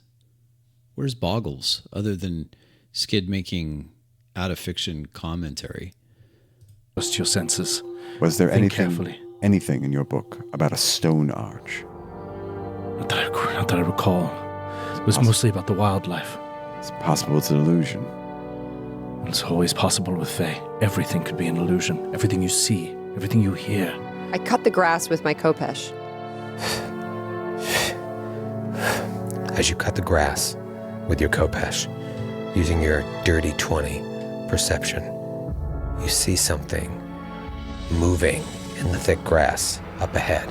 Where's Boggles, other than Skid making out-of-fiction commentary? Trust your senses. Was there Think carefully. anything in your book about a stone arch? Not that I recall. It was mostly about the wildlife. It's possible it's an illusion. It's always possible with Fae. Everything could be an illusion. Everything you see, everything you hear. I cut the grass with my Kopesh. As you cut the grass with your Kopesh, using your dirty 20 perception, you see something moving in the thick grass up ahead.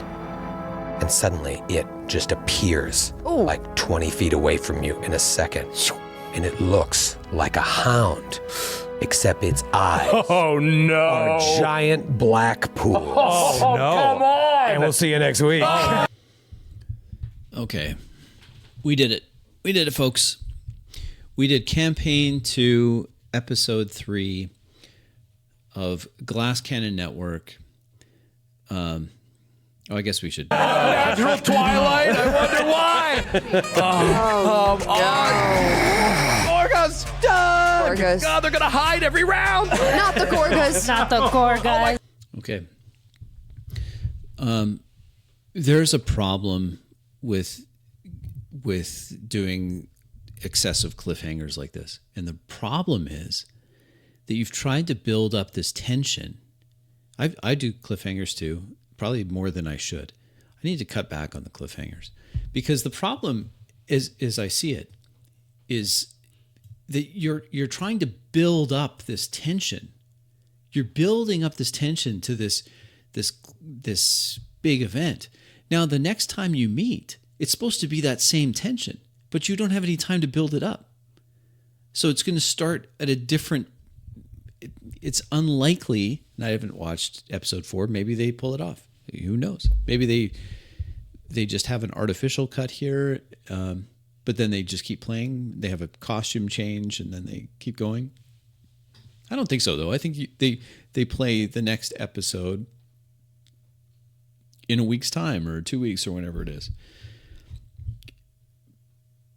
And suddenly it just appears like 20 feet away from you in a second. And it looks like a hound, except its eyes Oh no! are giant black pools. Oh no! Come on! And we'll see you next week. Okay. We did it. We did it, folks. We did campaign 2, episode 3 of Glass Cannon Network. I guess we should. Natural Twilight. I wonder why. Gorgas, Doug! Gorgas. God, they're gonna hide every round. Not the Gorgas. Not the core guy. Okay. There's a problem with doing excessive cliffhangers like this. And the problem is that you've tried to build up this tension. I do cliffhangers too, probably more than I should. I need to cut back on the cliffhangers because the problem is, as I see it, is that you're trying to build up this tension. You're building up this tension to this big event. Now, the next time you meet, it's supposed to be that same tension, but you don't have any time to build it up. So it's going to start at a different. It's unlikely, and I haven't watched episode 4. Maybe they pull it off. Who knows? Maybe they just have an artificial cut here, but then they just keep playing. They have a costume change, and then they keep going. I don't think so, though. I think they play the next episode in a week's time or 2 weeks or whenever it is.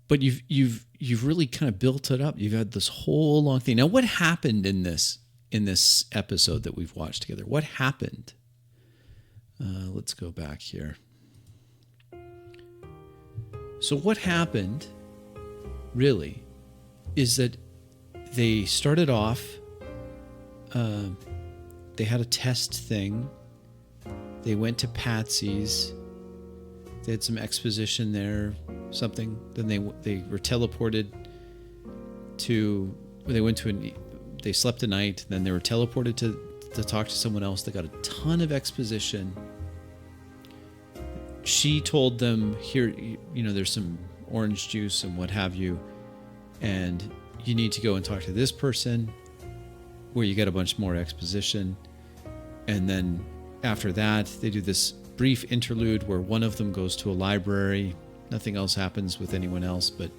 But you've really kind of built it up. You've had this whole long thing. Now, what happened in this episode that we've watched together? What happened? Let's go back here. So what happened, really, is that they started off. They had a test thing. They went to Patsy's. They had some exposition there, something. Then they were teleported to. They slept a night. Then they were teleported to talk to someone else. They got a ton of exposition. She told them, here, there's some orange juice and what have you, and you need to go and talk to this person, where you get a bunch more exposition. And then after that, they do this brief interlude where one of them goes to a library. Nothing else happens with anyone else, but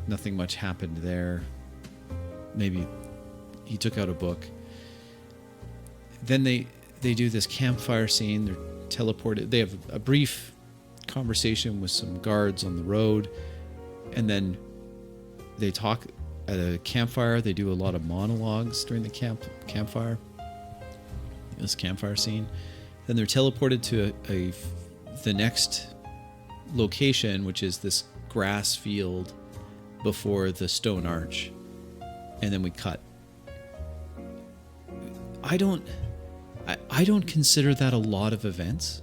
nothing much happened there. Maybe he took out a book. Then they do this campfire scene. They're teleported. They have a brief conversation with some guards on the road, and then they talk at a campfire. They do a lot of monologues during the campfire. This campfire scene. Then they're teleported to the next location, which is this grass field before the stone arch, and then we cut. I don't consider that a lot of events.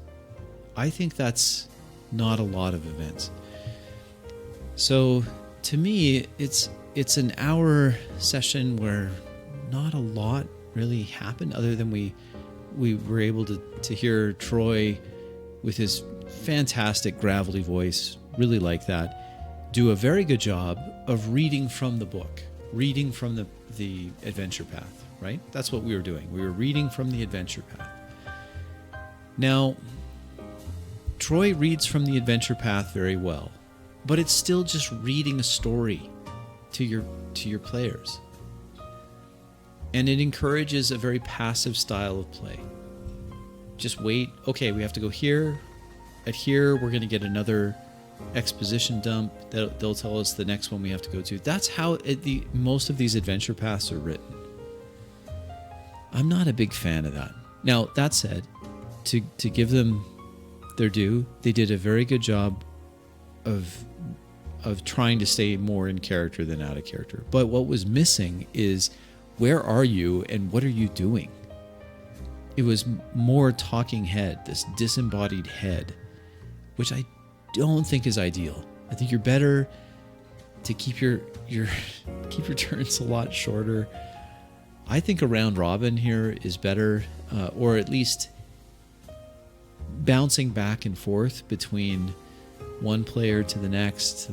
I think that's not a lot of events. So to me, it's an hour session where not a lot really happened, other than we were able to hear Troy with his fantastic gravelly voice, really like that, do a very good job of reading from the book, reading from the adventure path, right? That's what we were doing. We were reading from the adventure path. Now, Troy reads from the adventure path very well, but it's still just reading a story to your players. And it encourages a very passive style of play. Just wait. Okay, we have to go here. At here, we're going to get another exposition dump. They'll tell us the next one we have to go to. That's how most of these adventure paths are written. I'm not a big fan of that. Now, that said, to give them their due, they did a very good job of trying to stay more in character than out of character. But what was missing is, where are you and what are you doing? it was more talking head, this disembodied head, which I don't think is ideal. I think you're better to keep your keep your turns a lot shorter. I think a round robin here is better, or at least bouncing back and forth between one player to the next,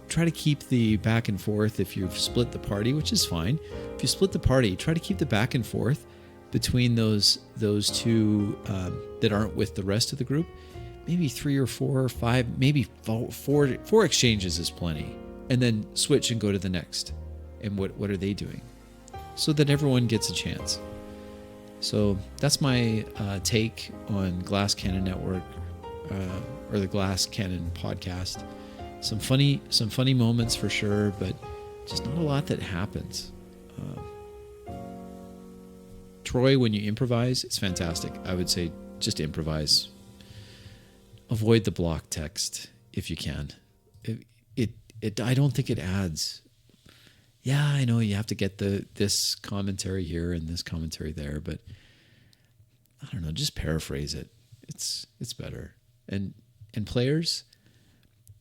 try to keep the back and forth if you've split the party, which is fine. If you split the party, try to keep the back and forth between those two that aren't with the rest of the group. Maybe 3 or 4 or 5, maybe four exchanges is plenty. And then switch and go to the next. And what are they doing? So that everyone gets a chance. So that's my take on Glass Cannon Network, or the Glass Cannon podcast. Some funny moments for sure, but just not a lot that happens. Troy, when you improvise, it's fantastic. I would say just improvise. Avoid the block text if you can. I don't think it adds. Yeah, I know you have to get this commentary here and this commentary there, but I don't know, just paraphrase it. It's better. And players,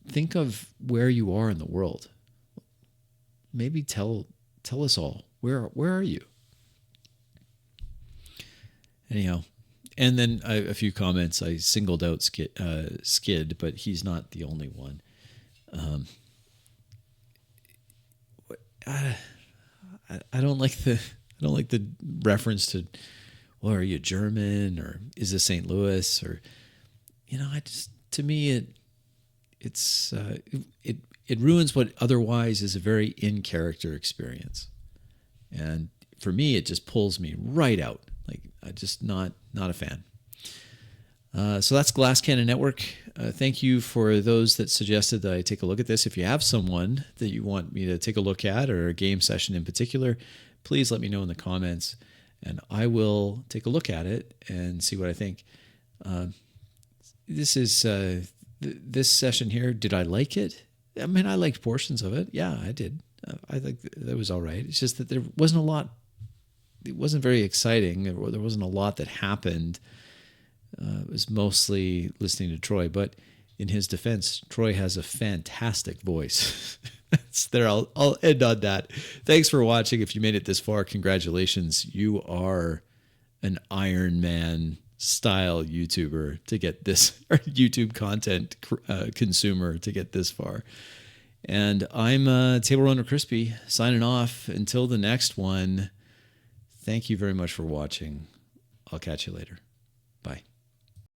think of where you are in the world. Maybe tell us all, where are you? Anyhow, and then a few comments. I singled out Skid, but he's not the only one. I don't like the reference to, well, are you German or is this St. Louis, or to me it ruins what otherwise is a very in character experience, and for me it just pulls me right out. Like I just not a fan. So that's Glass Cannon Network. Thank you for those that suggested that I take a look at this. If you have someone that you want me to take a look at, or a game session in particular, please let me know in the comments, and I will take a look at it and see what I think. This is this session here. Did I like it? I mean, I liked portions of it. Yeah, I did. I think that was all right. It's just that there wasn't a lot. It wasn't very exciting. There wasn't a lot that happened. It was mostly listening to Troy, but in his defense, Troy has a fantastic voice. That's there. I'll end on that. Thanks for watching. If you made it this far, congratulations. You are an Iron Man style YouTuber to get this, or YouTube content consumer to get this far. And I'm Table Runner Crispy signing off until the next one. Thank you very much for watching. I'll catch you later. Bye.